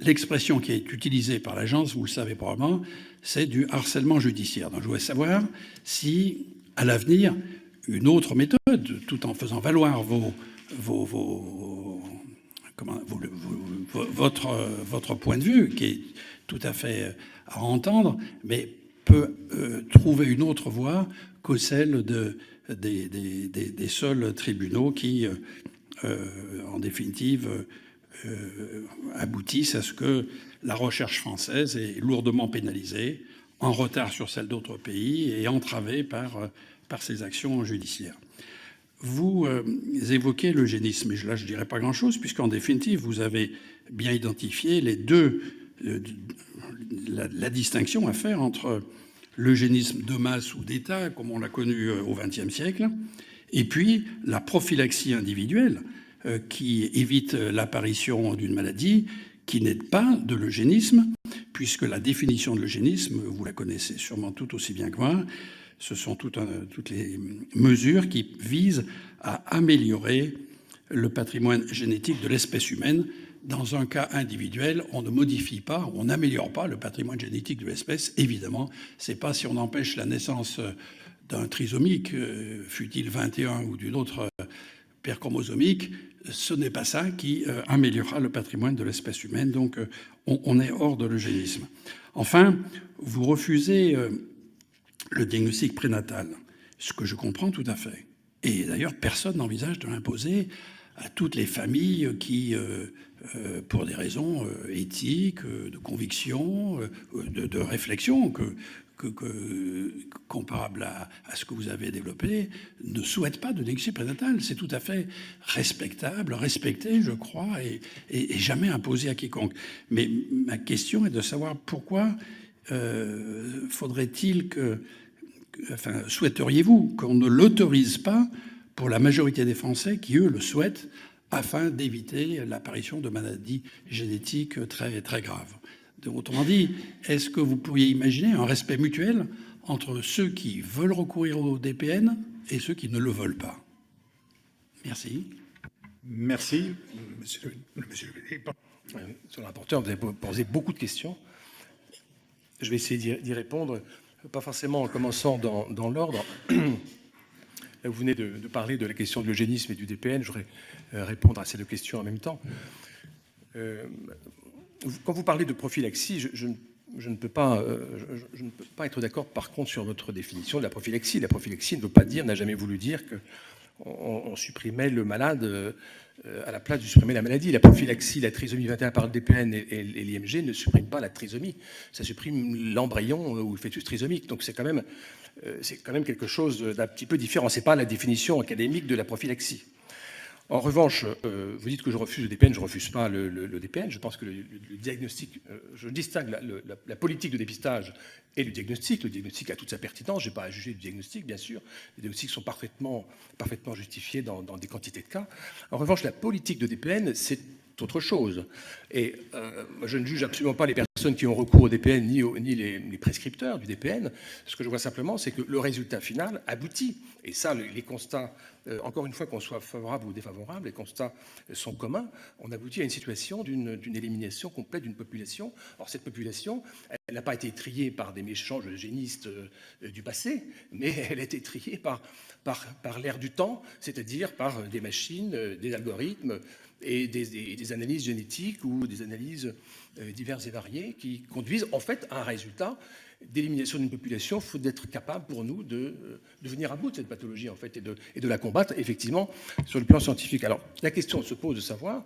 l'expression qui est utilisée par l'agence, vous le savez probablement, c'est du harcèlement judiciaire. Donc je voudrais savoir si, à l'avenir, une autre méthode, tout en faisant valoir votre point de vue, qui est tout à fait à entendre, mais peut trouver une autre voie que celle des seuls tribunaux qui, en définitive, aboutissent à ce que la recherche française est lourdement pénalisée, en retard sur celle d'autres pays et entravée par ces actions judiciaires. Vous évoquez l'eugénisme, et là je ne dirais pas grand-chose, puisqu'en définitive, vous avez bien identifié les deux, la distinction à faire entre l'eugénisme de masse ou d'État, comme on l'a connu au XXe siècle, et puis la prophylaxie individuelle, qui évite l'apparition d'une maladie qui n'est pas de l'eugénisme, puisque la définition de l'eugénisme, vous la connaissez sûrement tout aussi bien que moi, ce sont toutes les mesures qui visent à améliorer le patrimoine génétique de l'espèce humaine. Dans un cas individuel, on ne modifie pas, on n'améliore pas le patrimoine génétique de l'espèce. Évidemment, c'est pas si on empêche la naissance d'un trisomique, fût-il 21 ou d'une autre paire chromosomique, ce n'est pas ça qui améliorera le patrimoine de l'espèce humaine. Donc, on est hors de l'eugénisme. Enfin, vous refusez le diagnostic prénatal, ce que je comprends tout à fait. Et d'ailleurs, personne n'envisage de l'imposer à toutes les familles qui, pour des raisons éthiques, de conviction, de réflexion, comparable à ce que vous avez développé, ne souhaitent pas de diagnostic prénatal. C'est tout à fait respectable, respecté, je crois, et jamais imposé à quiconque. Mais ma question est de savoir pourquoi faudrait-il souhaiteriez-vous qu'on ne l'autorise pas pour la majorité des Français qui, eux, le souhaitent, afin d'éviter l'apparition de maladies génétiques très, très graves. Donc, autrement dit, est-ce que vous pourriez imaginer un respect mutuel entre ceux qui veulent recourir au DPN et ceux qui ne le veulent pas? Merci. Merci. Monsieur le rapporteur, vous avez posé beaucoup de questions. Je vais essayer d'y répondre, pas forcément en commençant dans l'ordre. Vous venez de parler de la question de l'eugénisme et du DPN. Je voudrais répondre à ces deux questions en même temps. Quand vous parlez de prophylaxie, je ne peux pas être d'accord, par contre, sur votre définition de la prophylaxie. La prophylaxie ne veut pas dire, n'a jamais voulu dire qu'on supprimait le malade à la place de supprimer la maladie. La prophylaxie, la trisomie 21 par le DPN et l'IMG ne suppriment pas la trisomie. Ça supprime l'embryon ou le fœtus trisomique. Donc c'est quand même quelque chose d'un petit peu différent. Ce n'est pas la définition académique de la prophylaxie. En revanche, vous dites que je refuse le DPN, je ne refuse pas le DPN. Je pense que le diagnostic, je distingue la politique de dépistage et le diagnostic. Le diagnostic a toute sa pertinence, je n'ai pas à juger du diagnostic, bien sûr. Les diagnostics sont parfaitement justifiés dans des quantités de cas. En revanche, la politique de DPN, c'est autre chose. Et je ne juge absolument pas les personnes qui ont recours au DPN, ni les prescripteurs du DPN. Ce que je vois simplement, c'est que le résultat final aboutit. Et ça, les constats, encore une fois, qu'on soit favorable ou défavorable, les constats sont communs. On aboutit à une situation d'une élimination complète d'une population. Or, cette population, elle n'a pas été triée par des méchants eugénistes du passé, mais elle a été triée par l'ère du temps, c'est-à-dire par des machines, des algorithmes, et des analyses génétiques ou des analyses diverses et variées qui conduisent en fait à un résultat d'élimination d'une population, faute d'être capable pour nous de venir à bout de cette pathologie en fait et de la combattre effectivement sur le plan scientifique. Alors la question se pose de savoir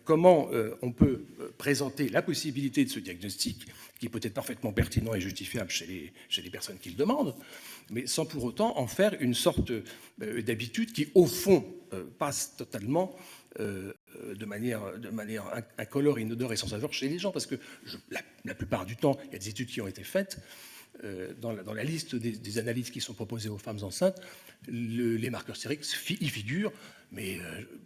comment on peut présenter la possibilité de ce diagnostic qui peut être parfaitement pertinent et justifiable chez les personnes qui le demandent, mais sans pour autant en faire une sorte d'habitude qui au fond passe totalement de manière incolore, inodore et sans saveur chez les gens, parce que la plupart du temps, il y a des études qui ont été faites, dans la liste des analyses qui sont proposées aux femmes enceintes, les marqueurs sériques y figurent, mais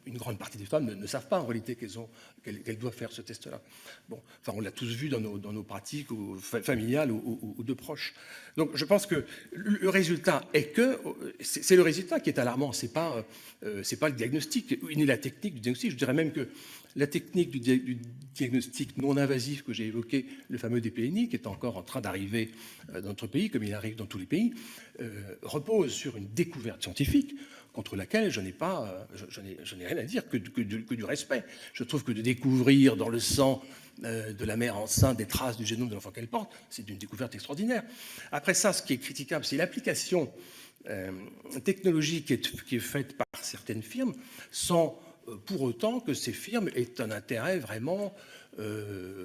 une grande partie des femmes ne savent pas en réalité qu'elles doivent faire ce test-là. Bon, enfin, on l'a tous vu dans nos pratiques familiales ou de proches. Donc je pense que le résultat est que c'est le résultat qui est alarmant, c'est pas le diagnostic ni la technique du diagnostic. Je dirais même que la technique du diagnostic non invasif que j'ai évoqué, le fameux DPNI, qui est encore en train d'arriver dans notre pays, comme il arrive dans tous les pays, repose sur une découverte scientifique contre laquelle je n'ai rien à dire que du respect. Je trouve que de découvrir dans le sang de la mère enceinte des traces du génome de l'enfant qu'elle porte, c'est une découverte extraordinaire. Après ça, ce qui est critiquable, c'est l'application technologique qui est faite par certaines firmes, sans pour autant que ces firmes aient un intérêt vraiment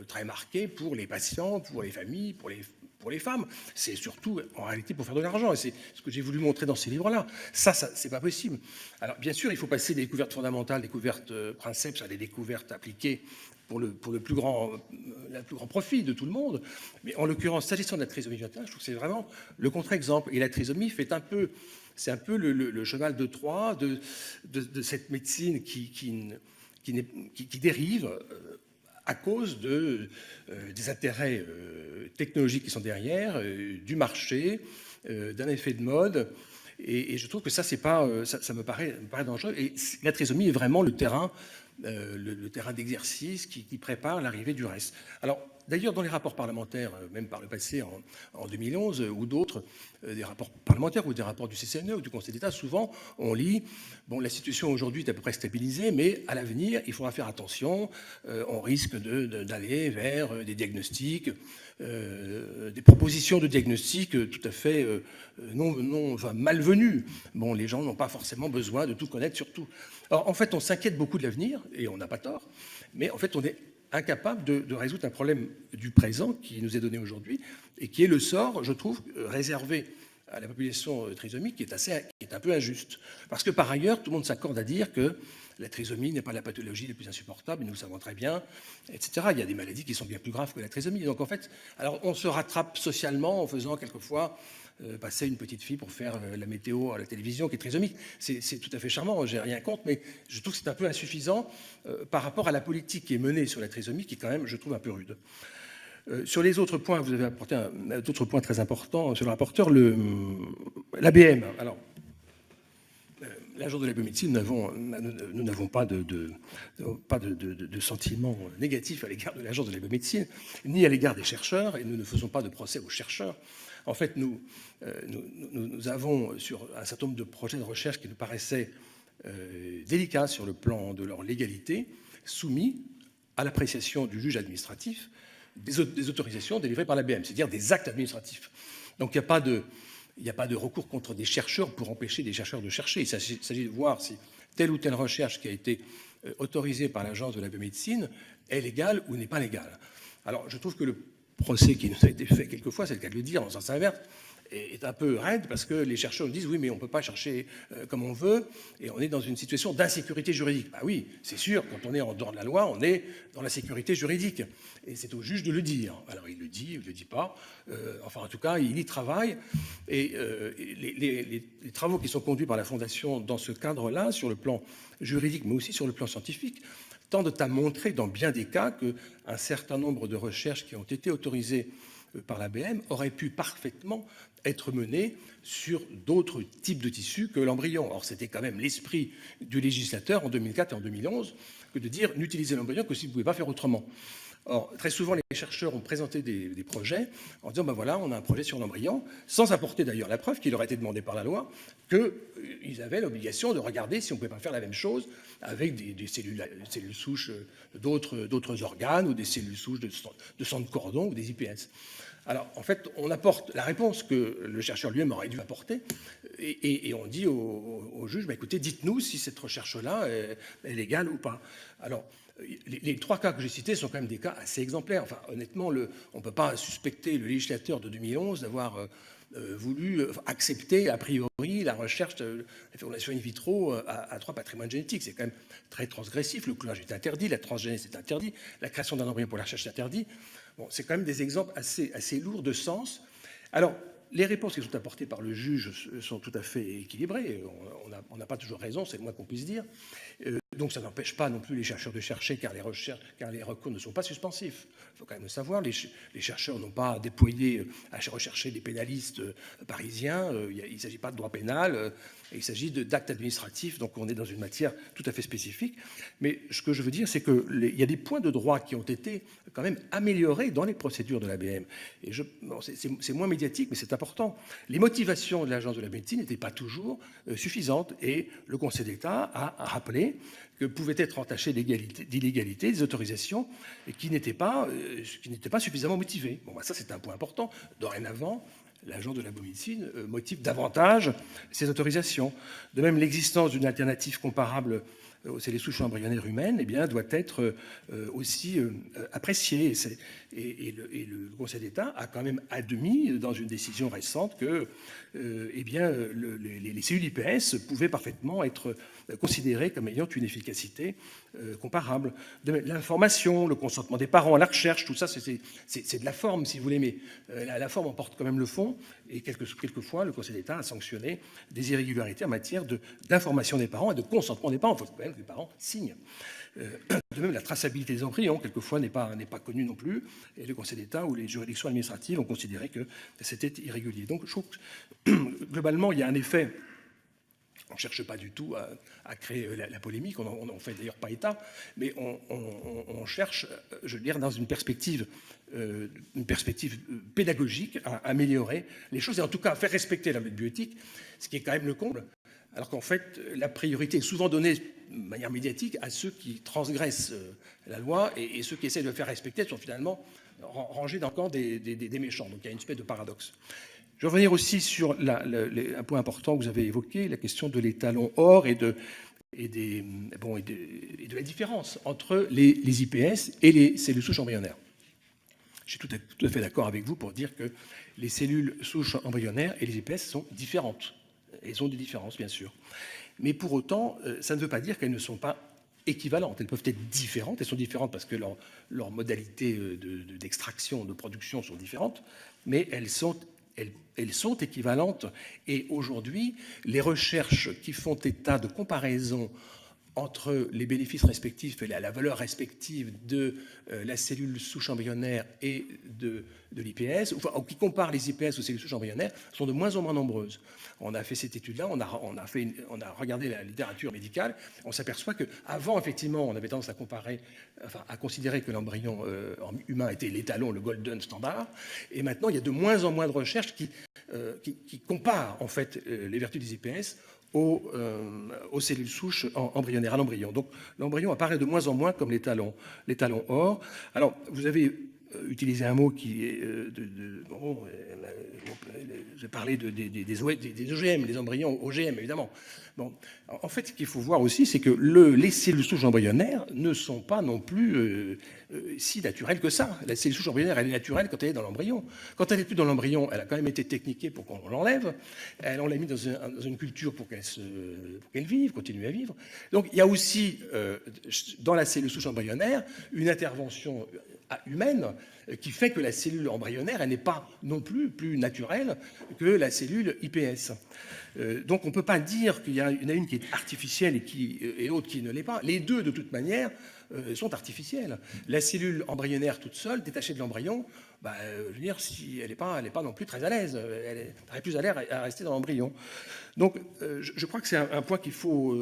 très marqué pour les patients, pour les familles, pour les femmes. C'est surtout, en réalité, pour faire de l'argent. Et c'est ce que j'ai voulu montrer dans ces livres-là. Ça c'est pas possible. Alors, bien sûr, il faut passer des découvertes fondamentales, des découvertes princeps à des découvertes appliquées pour le plus grand profit de tout le monde. Mais en l'occurrence, s'agissant de la trisomie 21, je trouve que c'est vraiment le contre-exemple. Et la trisomie c'est un peu le cheval de Troie de cette médecine qui dérive à cause des intérêts technologiques qui sont derrière, du marché, d'un effet de mode. Et je trouve que ça me paraît dangereux. Et la trisomie est vraiment le terrain d'exercice qui prépare l'arrivée du reste. Alors, d'ailleurs, dans les rapports parlementaires, même par le passé, en 2011, ou d'autres, des rapports parlementaires ou des rapports du CCNE ou du Conseil d'État, souvent, on lit « Bon, la situation aujourd'hui est à peu près stabilisée, mais à l'avenir, il faudra faire attention, on risque d'aller vers des diagnostics, des propositions de diagnostics tout à fait malvenues. Bon, les gens n'ont pas forcément besoin de tout connaître sur tout. » Alors, en fait, on s'inquiète beaucoup de l'avenir, et on n'a pas tort, mais en fait, on est incapable de résoudre un problème du présent qui nous est donné aujourd'hui et qui est le sort, je trouve, réservé à la population trisomique qui est un peu injuste. Parce que par ailleurs, tout le monde s'accorde à dire que la trisomie n'est pas la pathologie la plus insupportable, et nous le savons très bien, etc. Il y a des maladies qui sont bien plus graves que la trisomie. Donc en fait, alors on se rattrape socialement en faisant quelquefois passer une petite fille pour faire la météo à la télévision qui est trisomique. C'est tout à fait charmant, j'ai rien contre, mais je trouve que c'est un peu insuffisant par rapport à la politique qui est menée sur la trisomie, qui est quand même, je trouve, un peu rude. Sur les autres points, vous avez apporté d'autres points très importants, monsieur le rapporteur, l'ABM. Alors, l'agence de la biomédecine, nous n'avons pas de sentiments négatifs à l'égard de l'agence de la biomédecine, ni à l'égard des chercheurs, et nous ne faisons pas de procès aux chercheurs. En fait, nous avons, sur un certain nombre de projets de recherche qui nous paraissaient délicats sur le plan de leur légalité, soumis à l'appréciation du juge administratif des autorisations délivrées par l'ABM, c'est-à-dire des actes administratifs. Donc il n'y a pas de recours contre des chercheurs pour empêcher des chercheurs de chercher. Il s'agit de voir si telle ou telle recherche qui a été autorisée par l'agence de la biomédecine est légale ou n'est pas légale. Alors je trouve que le procès qui nous a été fait quelquefois, c'est le cas de le dire en sens inverse, est un peu raide parce que les chercheurs nous disent oui mais on ne peut pas chercher comme on veut et on est dans une situation d'insécurité juridique. Bah oui, c'est sûr, quand on est en dehors de la loi, on est dans la sécurité juridique et c'est au juge de le dire. Alors il le dit, il ne le dit pas, enfin en tout cas il y travaille et les travaux qui sont conduits par la Fondation dans ce cadre-là, sur le plan juridique mais aussi sur le plan scientifique, tendent à montrer dans bien des cas qu'un certain nombre de recherches qui ont été autorisées par l'ABM auraient pu parfaitement être menées sur d'autres types de tissus que l'embryon. Or, c'était quand même l'esprit du législateur en 2004 et en 2011 que de dire n'utilisez l'embryon que si vous ne pouvez pas faire autrement. Or, très souvent, les chercheurs ont présenté des projets en disant ben voilà, on a un projet sur l'embryon, sans apporter d'ailleurs la preuve qui leur a été demandée par la loi, qu'ils avaient l'obligation de regarder si on ne pouvait pas faire la même chose avec des cellules souches d'autres organes ou des cellules souches de sang de cordon ou des IPS. Alors, en fait, on apporte la réponse que le chercheur lui-même aurait dû apporter et on dit au juge, bah, écoutez, dites-nous si cette recherche-là est légale ou pas. Alors, les trois cas que j'ai cités sont quand même des cas assez exemplaires. Enfin, honnêtement, on ne peut pas suspecter le législateur de 2011 d'avoir voulu accepter a priori la recherche de la fécondation in vitro à 3 patrimoines génétiques. C'est quand même très transgressif. Le clonage est interdit, la transgénèse est interdit, la création d'un embryon pour la recherche est interdit. Bon, c'est quand même des exemples assez lourds de sens. Alors, les réponses qui sont apportées par le juge sont tout à fait équilibrées. On n'a pas toujours raison, c'est le moins qu'on puisse dire. Donc ça n'empêche pas non plus les chercheurs de chercher, car les recours ne sont pas suspensifs. Il faut quand même le savoir. Les chercheurs n'ont pas déployé à rechercher des pénalistes parisiens. Il ne s'agit pas de droit pénal. Il s'agit d'actes administratifs. Donc on est dans une matière tout à fait spécifique. Mais ce que je veux dire, c'est qu'il y a des points de droit qui ont été quand même améliorés dans les procédures de l'ABM. Et c'est moins médiatique, mais c'est important. Les motivations de l'agence de la médecine n'étaient pas toujours suffisantes. Et le Conseil d'État a rappelé que pouvaient être entachées d'illégalité des autorisations qui n'étaient pas suffisamment motivées. Bon, bah ça, c'est un point important. Dorénavant, l'agence de la biomédecine motive davantage ces autorisations. De même, l'existence d'une alternative comparable aux cellules souches embryonnaires humaines eh bien, doit être aussi appréciée. Et le Conseil d'État a quand même admis, dans une décision récente, que eh bien, les cellules IPS pouvaient parfaitement être considérées comme ayant une efficacité comparable. L'information, le consentement des parents, la recherche, tout ça, c'est de la forme, si vous voulez, mais la forme emporte quand même le fond. Et quelquefois, le Conseil d'État a sanctionné des irrégularités en matière d'information des parents et de consentement des parents. Il faut quand même que les parents signent. De même, la traçabilité des embryons, quelquefois, n'est pas connue non plus. Et le Conseil d'État ou les juridictions administratives ont considéré que c'était irrégulier. Donc, je trouve que, globalement, il y a un effet. On ne cherche pas du tout à créer la polémique, on n'en fait d'ailleurs pas état, mais on cherche, je veux dire, dans une perspective pédagogique à améliorer les choses et en tout cas à faire respecter la bioéthique, ce qui est quand même le comble. Alors qu'en fait, la priorité est souvent donnée de manière médiatique à ceux qui transgressent la loi et ceux qui essaient de le faire respecter sont finalement rangés dans le camp des méchants. Donc il y a une espèce de paradoxe. Je vais revenir aussi sur un point important que vous avez évoqué, la question de l'étalon or et de la différence entre les IPS et les cellules souches embryonnaires. Je suis tout à fait d'accord avec vous pour dire que les cellules souches embryonnaires et les IPS sont différentes. Elles ont des différences, bien sûr. Mais pour autant, ça ne veut pas dire qu'elles ne sont pas équivalentes. Elles peuvent être différentes. Elles sont différentes parce que leurs modalités d'extraction, de production sont différentes, mais elles sont équivalentes. Et aujourd'hui, les recherches qui font état de comparaison entre les bénéfices respectifs et la valeur respective de la cellule souche embryonnaire et de l'IPS, ou qui compare les IPS aux cellules souches embryonnaires, sont de moins en moins nombreuses. On a fait cette étude-là, on a regardé la littérature médicale, on s'aperçoit qu'avant, effectivement, on avait tendance à comparer, enfin, à considérer que l'embryon humain était l'étalon, le golden standard, et maintenant, il y a de moins en moins de recherches qui comparent, en fait, les vertus des IPS aux cellules souches embryonnaires, à l'embryon. Donc l'embryon apparaît de moins en moins comme l'étalon or. Alors, vous avez utilisé un mot qui est j'ai parlé des OGM, les embryons OGM, évidemment. Bon, en fait, ce qu'il faut voir aussi, c'est que les cellules souches embryonnaires ne sont pas non plus si naturelles que ça. La cellule souche embryonnaire, elle est naturelle quand elle est dans l'embryon. Quand elle n'est plus dans l'embryon, elle a quand même été techniquée pour qu'on l'enlève. On l'a mis dans une culture pour qu'elle vive, continue à vivre. Donc, il y a aussi, dans la cellule souche embryonnaire, une intervention humaine qui fait que la cellule embryonnaire, elle n'est pas non plus naturelle que la cellule IPS. Donc on ne peut pas dire qu'il y en a une qui est artificielle et l'autre qui ne l'est pas. Les deux, de toute manière, sont artificielles. La cellule embryonnaire toute seule, détachée de l'embryon, je veux dire, si elle n'est pas non plus très à l'aise. Elle est plus à l'aise à rester dans l'embryon. Donc, je crois que c'est un point qu'il faut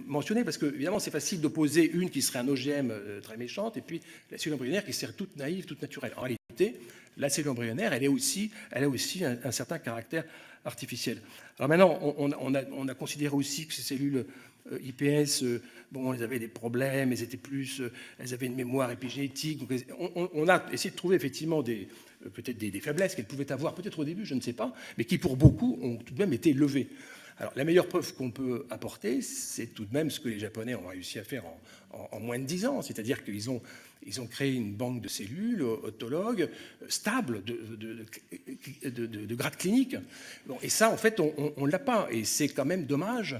mentionner, parce que, évidemment, c'est facile d'opposer une qui serait un OGM très méchante, et puis la cellule embryonnaire qui serait toute naïve, toute naturelle. En réalité, la cellule embryonnaire, elle a aussi un certain caractère artificiel. Alors maintenant, on a considéré aussi que ces cellules IPS, elles avaient des problèmes, elles avaient une mémoire épigénétique. Donc on a essayé de trouver effectivement peut-être des faiblesses qu'elles pouvaient avoir, peut-être au début, je ne sais pas, mais qui pour beaucoup ont tout de même été levées. Alors la meilleure preuve qu'on peut apporter, c'est tout de même ce que les Japonais ont réussi à faire en moins de 10 ans, c'est-à-dire qu'ils ont créé une banque de cellules autologues stables de grade clinique. Bon, et ça, en fait, on ne l'a pas. Et c'est quand même dommage.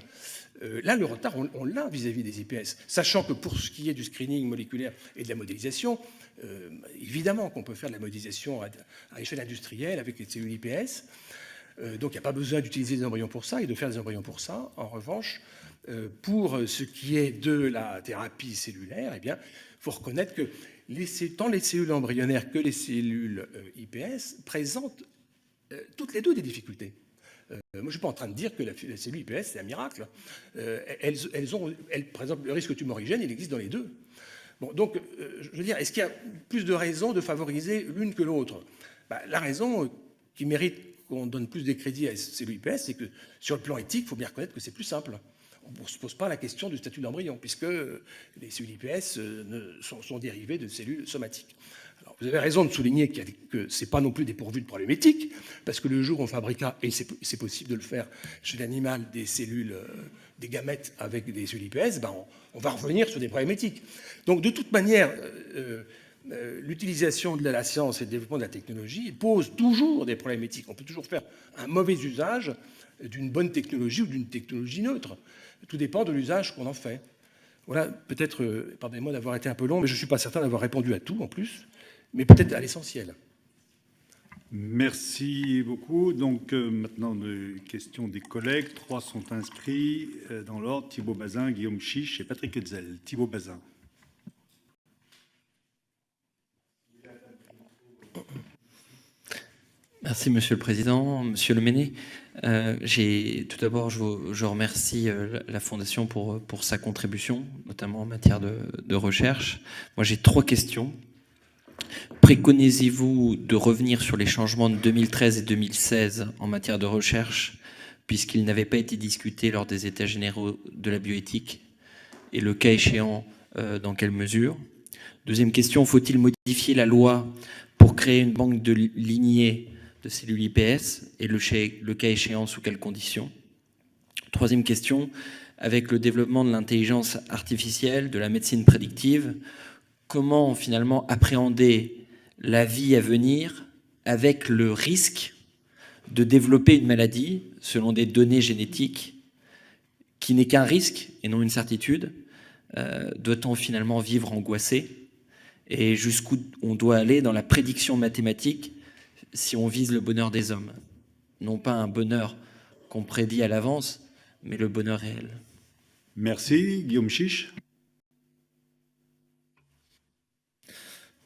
Là, le retard, on l'a vis-à-vis des IPS. Sachant que pour ce qui est du screening moléculaire et de la modélisation, évidemment qu'on peut faire de la modélisation à échelle industrielle avec les cellules IPS. Donc, il n'y a pas besoin d'utiliser des embryons pour ça et de faire des embryons pour ça. En revanche, pour ce qui est de la thérapie cellulaire, eh bien, il faut reconnaître que tant les cellules embryonnaires que les cellules IPS présentent toutes les deux des difficultés. Moi, je ne suis pas en train de dire que la cellule IPS, c'est un miracle. Par exemple, le risque tumorigène, il existe dans les deux. Bon, donc, je veux dire, est-ce qu'il y a plus de raisons de favoriser l'une que l'autre? La raison qui mérite qu'on donne plus de crédit à ces cellules IPS, c'est que sur le plan éthique, il faut bien reconnaître que c'est plus simple. On ne se pose pas la question du statut d'embryon, puisque les cellules IPS sont dérivées de cellules somatiques. Alors, vous avez raison de souligner que ce n'est pas non plus dépourvu de problèmes éthiques, parce que le jour où on fabriquera, et c'est possible de le faire chez l'animal, des cellules, des gamètes avec des cellules IPS, on va revenir sur des problèmes éthiques. Donc de toute manière, l'utilisation de la science et le développement de la technologie pose toujours des problèmes éthiques. On peut toujours faire un mauvais usage d'une bonne technologie ou d'une technologie neutre. Tout dépend de l'usage qu'on en fait. Voilà, peut-être, pardonnez-moi d'avoir été un peu long, mais je ne suis pas certain d'avoir répondu à tout en plus, mais peut-être à l'essentiel. Merci beaucoup. Donc maintenant, les questions des collègues. 3 sont inscrits dans l'ordre. Thibault Bazin, Guillaume Chiche et Patrick Hetzel. Thibault Bazin. Merci, Monsieur le Président. Monsieur Le Menez, tout d'abord, je remercie la Fondation pour sa contribution, notamment en matière de recherche. Moi, j'ai 3 questions. Préconisez-vous de revenir sur les changements de 2013 et 2016 en matière de recherche, puisqu'ils n'avaient pas été discutés lors des États généraux de la bioéthique, et le cas échéant, dans quelle mesure? Deuxième question, faut-il modifier la loi pour créer une banque de lignées de cellules IPS, et le cas échéant, sous quelles conditions? Troisième question, avec le développement de l'intelligence artificielle, de la médecine prédictive, comment finalement appréhender la vie à venir avec le risque de développer une maladie selon des données génétiques qui n'est qu'un risque et non une certitude? Doit-on finalement vivre angoissé? Et jusqu'où on doit aller dans la prédiction mathématique si on vise le bonheur des hommes? Non pas un bonheur qu'on prédit à l'avance, mais le bonheur réel. Merci. Guillaume Chiche.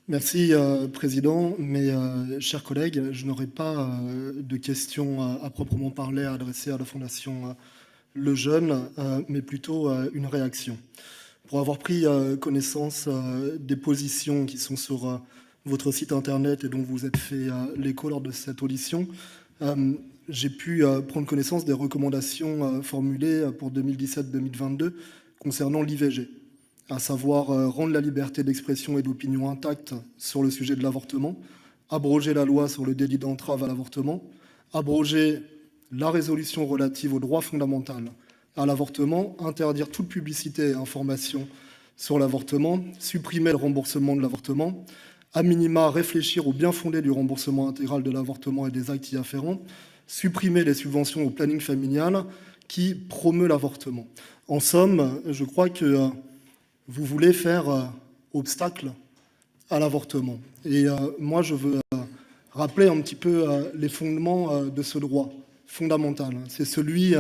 Merci, Président. Mais, chers collègues, je n'aurai pas de questions à proprement parler à adresser à la Fondation Le Jeune, mais plutôt une réaction. Pour avoir pris connaissance des positions qui sont sur votre site internet et dont vous êtes fait l'écho lors de cette audition, j'ai pu prendre connaissance des recommandations formulées pour 2017-2022 concernant l'IVG, à savoir rendre la liberté d'expression et d'opinion intacte sur le sujet de l'avortement, abroger la loi sur le délit d'entrave à l'avortement, abroger la résolution relative au droit fondamental à l'avortement, interdire toute publicité et information sur l'avortement, supprimer le remboursement de l'avortement, à minima réfléchir au bien fondé du remboursement intégral de l'avortement et des actes y afférents, supprimer les subventions au planning familial qui promeut l'avortement. En somme, je crois que vous voulez faire obstacle à l'avortement. Et moi, je veux rappeler un petit peu les fondements de ce droit fondamental. C'est celui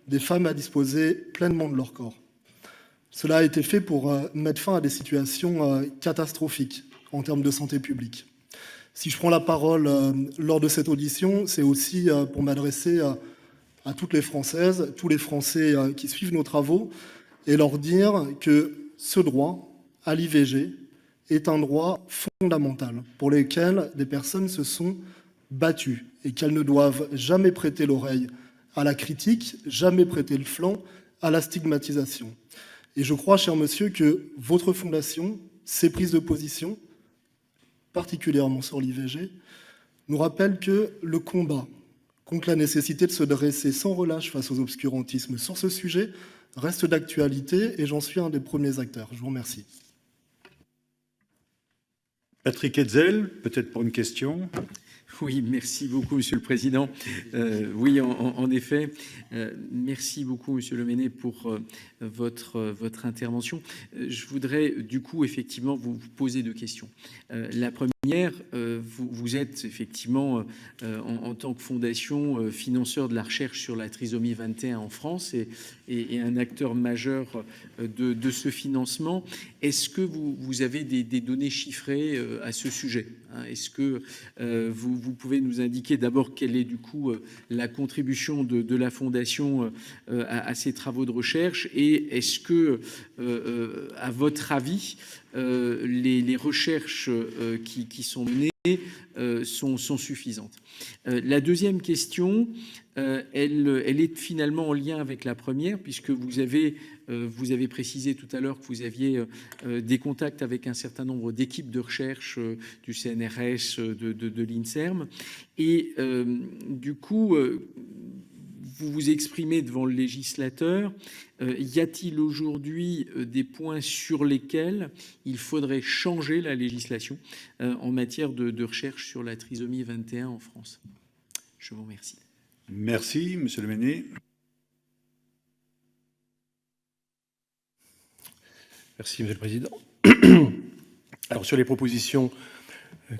des femmes à disposer pleinement de leur corps. Cela a été fait pour mettre fin à des situations catastrophiques en termes de santé publique. Si je prends la parole lors de cette audition, c'est aussi pour m'adresser à toutes les Françaises, tous les Français qui suivent nos travaux, et leur dire que ce droit à l'IVG est un droit fondamental pour lequel des personnes se sont battues et qu'elles ne doivent jamais prêter l'oreille à la critique, jamais prêter le flanc à la stigmatisation. Et je crois, cher monsieur, que votre fondation, ses prises de position, particulièrement sur l'IVG, nous rappellent que le combat contre la nécessité de se dresser sans relâche face aux obscurantismes sur ce sujet reste d'actualité et j'en suis un des premiers acteurs. Je vous remercie. Patrick Hetzel, peut-être pour une question. Oui, merci beaucoup, Monsieur le Président. Oui, en effet, merci beaucoup, Monsieur Le Mennet, pour votre intervention. Je voudrais, du coup, effectivement, vous poser deux questions. La première, vous êtes effectivement, en tant que fondation, financeur de la recherche sur la trisomie 21 en France et un acteur majeur de ce financement. Est-ce que vous avez des données chiffrées à ce sujet ? Est-ce que vous pouvez nous indiquer d'abord quelle est du coup la contribution de la Fondation à ces travaux de recherche et est-ce que, à votre avis, les recherches qui sont menées sont suffisantes? La deuxième question, elle est finalement en lien avec la première, puisque vous avez précisé tout à l'heure que vous aviez des contacts avec un certain nombre d'équipes de recherche du CNRS, de l'INSERM. Et du coup, vous vous exprimez devant le législateur. Y a-t-il aujourd'hui des points sur lesquels il faudrait changer la législation en matière de recherche sur la trisomie 21 en France? Je vous remercie. Merci, Monsieur Le Mennet. Merci, Monsieur le Président. Alors, sur les propositions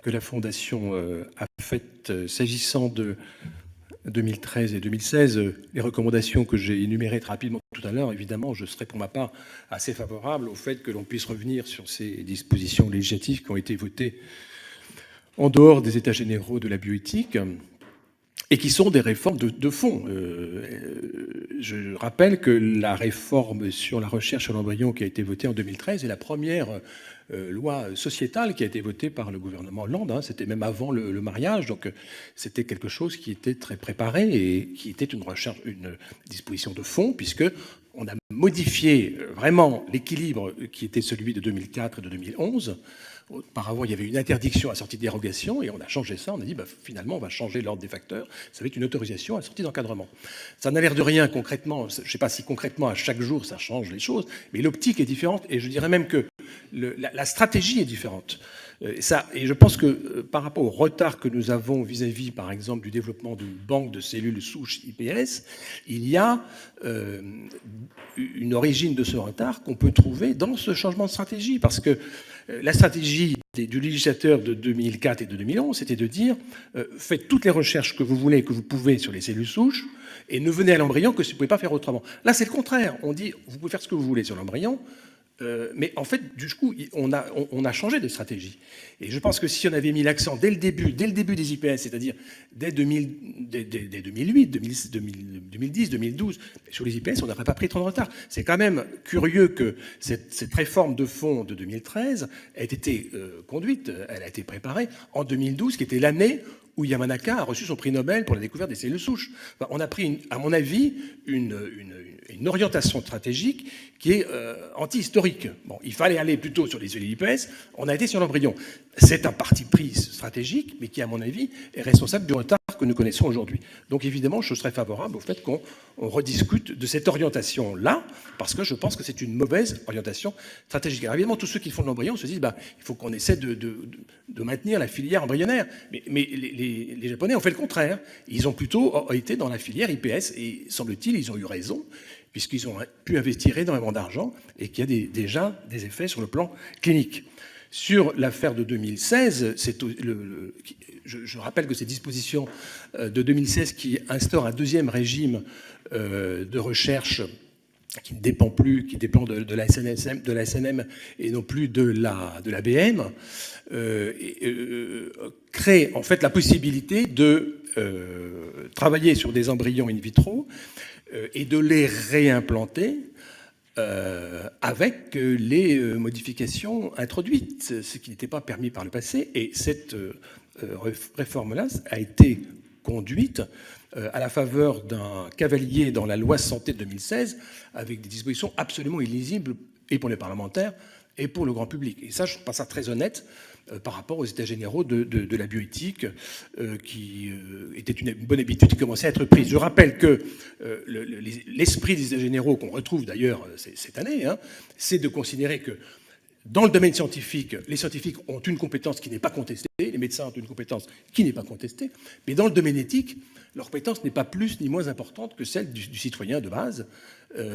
que la Fondation a faites s'agissant de 2013 et 2016, les recommandations que j'ai énumérées rapidement tout à l'heure, évidemment, je serai pour ma part assez favorable au fait que l'on puisse revenir sur ces dispositions législatives qui ont été votées en dehors des états généraux de la bioéthique et qui sont des réformes de fond. Je rappelle que la réforme sur la recherche sur l'embryon qui a été votée en 2013 est la première loi sociétale qui a été votée par le gouvernement Hollande. C'était même avant le mariage, donc c'était quelque chose qui était très préparé et qui était une disposition de fond, puisque on a modifié vraiment l'équilibre qui était celui de 2004 et de 2011. Auparavant, il y avait une interdiction à sortie de dérogation et on a changé ça. On a dit finalement, on va changer l'ordre des facteurs. Ça va être une autorisation à sortie d'encadrement. Ça n'a l'air de rien concrètement. Je ne sais pas si concrètement à chaque jour ça change les choses, mais l'optique est différente et je dirais même que la stratégie est différente. Et je pense que par rapport au retard que nous avons vis-à-vis, par exemple, du développement d'une banque de cellules souches IPS, il y a une origine de ce retard qu'on peut trouver dans ce changement de stratégie. Parce que la stratégie du législateur de 2004 et de 2011, c'était de dire faites toutes les recherches que vous voulez et que vous pouvez sur les cellules souches et ne venez à l'embryon que si vous ne pouvez pas faire autrement. Là, c'est le contraire. On dit vous pouvez faire ce que vous voulez sur l'embryon, mais en fait, du coup, on a changé de stratégie. Et je pense que si on avait mis l'accent dès le début des IPS, c'est-à-dire dès 2008, 2010, 2012, sur les IPS, on n'aurait pas pris trop de retard. C'est quand même curieux que cette réforme de fond de 2013 ait été conduite, elle a été préparée en 2012, qui était l'année où Yamanaka a reçu son prix Nobel pour la découverte des cellules souches. Enfin, on a pris, à mon avis, une orientation stratégique qui est anti-historique. Bon, il fallait aller plutôt sur les cellules IPS, on a été sur l'embryon. C'est un parti pris stratégique, mais qui, à mon avis, est responsable du retard que nous connaissons aujourd'hui. Donc, évidemment, je serais favorable au fait qu'on rediscute de cette orientation-là, parce que je pense que c'est une mauvaise orientation stratégique. Alors, évidemment, tous ceux qui font de l'embryon se disent il faut qu'on essaie de maintenir la filière embryonnaire. Mais les Japonais ont fait le contraire. Ils ont plutôt été dans la filière IPS, et semble-t-il, ils ont eu raison, puisqu'ils ont pu investir énormément d'argent et qu'il y a déjà des effets sur le plan clinique. Sur l'affaire de 2016, je rappelle que ces dispositions de 2016 qui instaurent un deuxième régime de recherche qui ne dépend plus, qui dépend de la SNM et non plus de l'ABM, crée en fait la possibilité de travailler sur des embryons in vitro et de les réimplanter avec les modifications introduites, ce qui n'était pas permis par le passé. Et cette réforme-là a été conduite à la faveur d'un cavalier dans la loi santé de 2016, avec des dispositions absolument illisibles, et pour les parlementaires, et pour le grand public. Et ça, je trouve pas ça très honnête par rapport aux états généraux de la bioéthique, qui était une bonne habitude qui commençait à être prise. Je rappelle que l'esprit des états généraux, qu'on retrouve d'ailleurs cette année, c'est de considérer que dans le domaine scientifique, les scientifiques ont une compétence qui n'est pas contestée, les médecins ont une compétence qui n'est pas contestée, mais dans le domaine éthique, leur compétence n'est pas plus ni moins importante que celle du citoyen de base,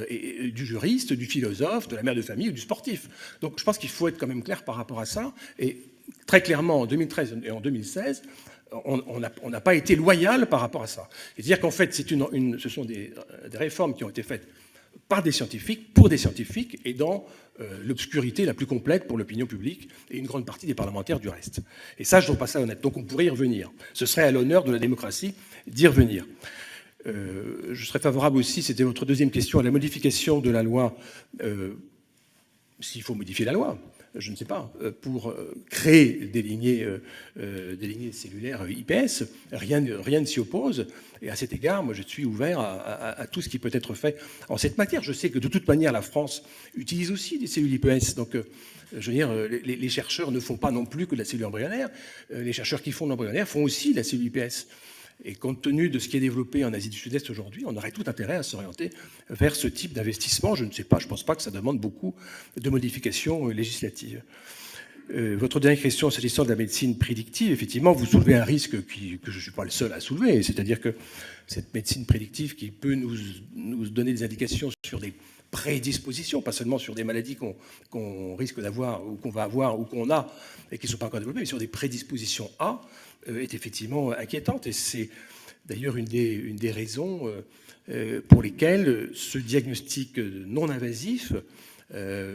et du juriste, du philosophe, de la mère de famille ou du sportif. Donc je pense qu'il faut être quand même clair par rapport à ça. Et très clairement, en 2013 et en 2016, on n'a pas été loyal par rapport à ça. C'est-à-dire qu'en fait, ce sont des réformes qui ont été faites par des scientifiques, pour des scientifiques, et dans l'obscurité la plus complète pour l'opinion publique et une grande partie des parlementaires du reste. Et ça, je ne trouve pas ça honnête. Donc on pourrait y revenir. Ce serait à l'honneur de la démocratie d'y revenir. Je serais favorable aussi, c'était votre deuxième question, à la modification de la loi, s'il faut modifier la loi, je ne sais pas, pour créer des lignées cellulaires IPS. Rien ne s'y oppose. Et à cet égard, moi, je suis ouvert à tout ce qui peut être fait en cette matière. Je sais que de toute manière, la France utilise aussi des cellules IPS. Donc, je veux dire, les chercheurs ne font pas non plus que de la cellule embryonnaire. Les chercheurs qui font de l'embryonnaire font aussi de la cellule IPS. Et compte tenu de ce qui est développé en Asie du Sud-Est aujourd'hui, on aurait tout intérêt à s'orienter vers ce type d'investissement. Je ne sais pas, je ne pense pas que ça demande beaucoup de modifications législatives. Votre dernière question, s'agissant de la médecine prédictive, effectivement, vous soulevez un risque que je ne suis pas le seul à soulever, c'est-à-dire que cette médecine prédictive qui peut nous donner des indications sur des prédispositions, pas seulement sur des maladies qu'on risque d'avoir ou qu'on va avoir ou qu'on a et qui ne sont pas encore développées, mais sur des prédispositions à, est effectivement inquiétante. Et c'est d'ailleurs une des raisons pour lesquelles ce diagnostic non invasif,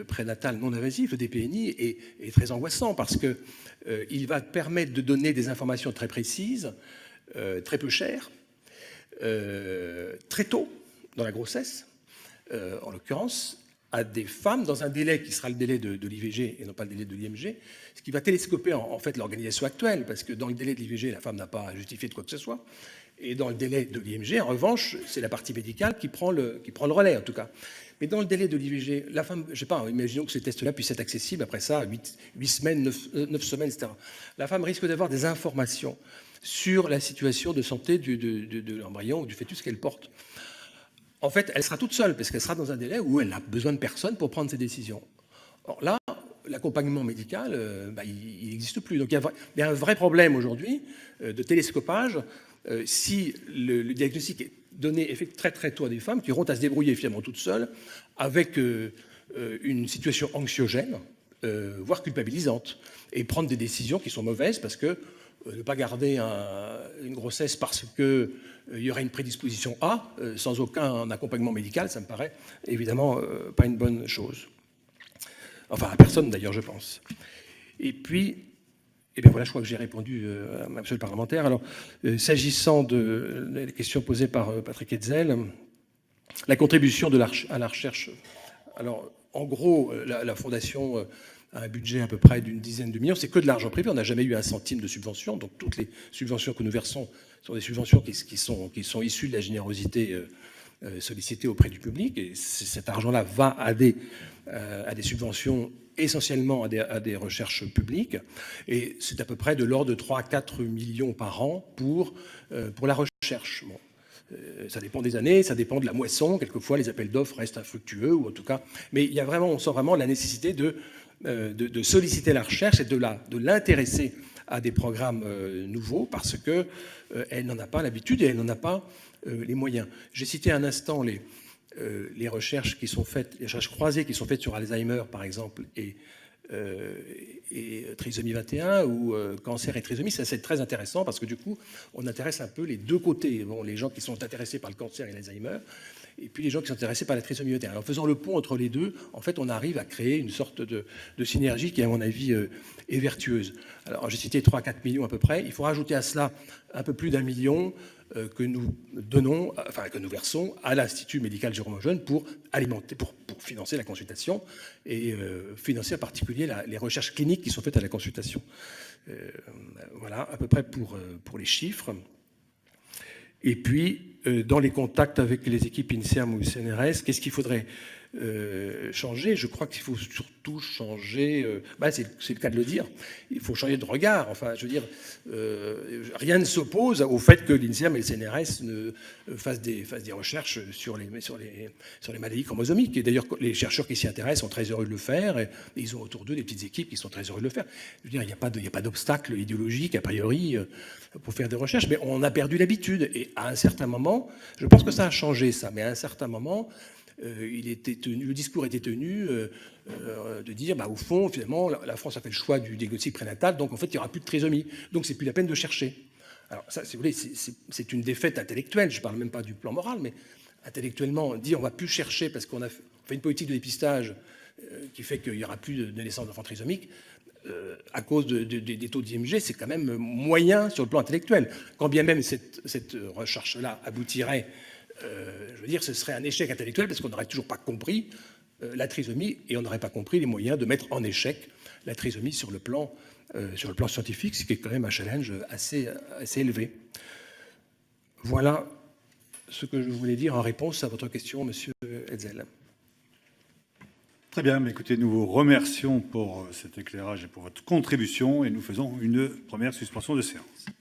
prénatal non invasif, le DPNI, est très angoissant parce qu'il va permettre de donner des informations très précises, très peu chères, très tôt dans la grossesse, en l'occurrence, à des femmes dans un délai qui sera le délai de l'IVG et non pas le délai de l'IMG, ce qui va télescoper en fait l'organisation actuelle, parce que dans le délai de l'IVG, la femme n'a pas à justifier de quoi que ce soit, et dans le délai de l'IMG, en revanche, c'est la partie médicale qui prend le relais, en tout cas. Mais dans le délai de l'IVG, la femme, je ne sais pas, imaginons que ces tests-là puissent être accessibles après ça, 8 semaines, 9 semaines, etc. La femme risque d'avoir des informations sur la situation de santé de l'embryon ou du fœtus qu'elle porte. En fait, elle sera toute seule, parce qu'elle sera dans un délai où elle n'a besoin de personne pour prendre ses décisions. Or là, l'accompagnement médical, il n'existe plus. Donc il y a un vrai problème aujourd'hui de télescopage. Si le diagnostic est donné très très tôt à des femmes qui auront à se débrouiller finalement toutes seules avec une situation anxiogène, voire culpabilisante, et prendre des décisions qui sont mauvaises parce que ne pas garder une grossesse parce qu'il y aurait une prédisposition A, sans aucun accompagnement médical, ça me paraît évidemment pas une bonne chose. Enfin, à personne d'ailleurs, je pense. Et puis, eh bien voilà, je crois que j'ai répondu à monsieur le parlementaire. Alors, s'agissant des questions posées par Patrick Hetzel, la contribution à la recherche. Alors, en gros, la Fondation a un budget à peu près d'une dizaine de millions. C'est que de l'argent privé. On n'a jamais eu un centime de subvention. Donc, toutes les subventions que nous versons sont des subventions qui sont issues de la générosité sollicitée auprès du public. Et cet argent-là va à des subventions essentiellement à des recherches publiques. Et c'est à peu près de l'ordre de 3 à 4 millions par an pour la recherche. Bon. Ça dépend des années, ça dépend de la moisson. Quelquefois, les appels d'offres restent infructueux, ou en tout cas. Mais on sent vraiment la nécessité de solliciter la recherche et de l'intéresser à des programmes nouveaux parce qu'elle n'en a pas l'habitude et elle n'en a pas les moyens. J'ai cité un instant les recherches qui sont faites, les recherches croisées qui sont faites sur Alzheimer, par exemple, et trisomie 21 ou cancer et trisomie. Ça, c'est très intéressant parce que du coup, on intéresse un peu les deux côtés. Bon, les gens qui sont intéressés par le cancer et l'Alzheimer, et puis les gens qui sont intéressés par la trisomie 21. En faisant le pont entre les deux, en fait, on arrive à créer une sorte de synergie qui, à mon avis, est vertueuse. Alors, j'ai cité 3 à 4 millions à peu près. Il faut rajouter à cela un peu plus d'1 million que nous versons à l'Institut médical Jérôme Lejeune pour financer la consultation et financer en particulier les recherches cliniques qui sont faites à la consultation. Voilà, à peu près pour les chiffres. Et puis, dans les contacts avec les équipes INSERM ou CNRS, qu'est-ce qu'il faudrait changer? Je crois qu'il faut surtout changer, c'est le cas de le dire, il faut changer de regard. Enfin, je veux dire, rien ne s'oppose au fait que l'INSERM et le CNRS fassent des recherches sur les maladies chromosomiques. Et d'ailleurs, les chercheurs qui s'y intéressent sont très heureux de le faire, et ils ont autour d'eux des petites équipes qui sont très heureux de le faire. Je veux dire, il n'y a pas d'obstacle idéologique, a priori, pour faire des recherches, mais on a perdu l'habitude. Et à un certain moment, je pense que ça a changé, ça, mais à un certain moment, le discours était tenu de dire, au fond, finalement, la France a fait le choix du diagnostic prénatal, donc en fait, il n'y aura plus de trisomie. Donc, c'est plus la peine de chercher. Alors, ça, si vous voulez, c'est une défaite intellectuelle. Je ne parle même pas du plan moral, mais intellectuellement, dire on ne va plus chercher parce qu'on a fait une politique de dépistage qui fait qu'il n'y aura plus de naissance d'enfants trisomiques, à cause des taux d'IMG, c'est quand même moyen sur le plan intellectuel. Quand bien même cette recherche-là aboutirait, je veux dire, ce serait un échec intellectuel parce qu'on n'aurait toujours pas compris la trisomie et on n'aurait pas compris les moyens de mettre en échec la trisomie sur le plan scientifique, ce qui est quand même un challenge assez élevé. Voilà ce que je voulais dire en réponse à votre question, monsieur Hetzel. Très bien, mais écoutez, nous vous remercions pour cet éclairage et pour votre contribution et nous faisons une première suspension de séance.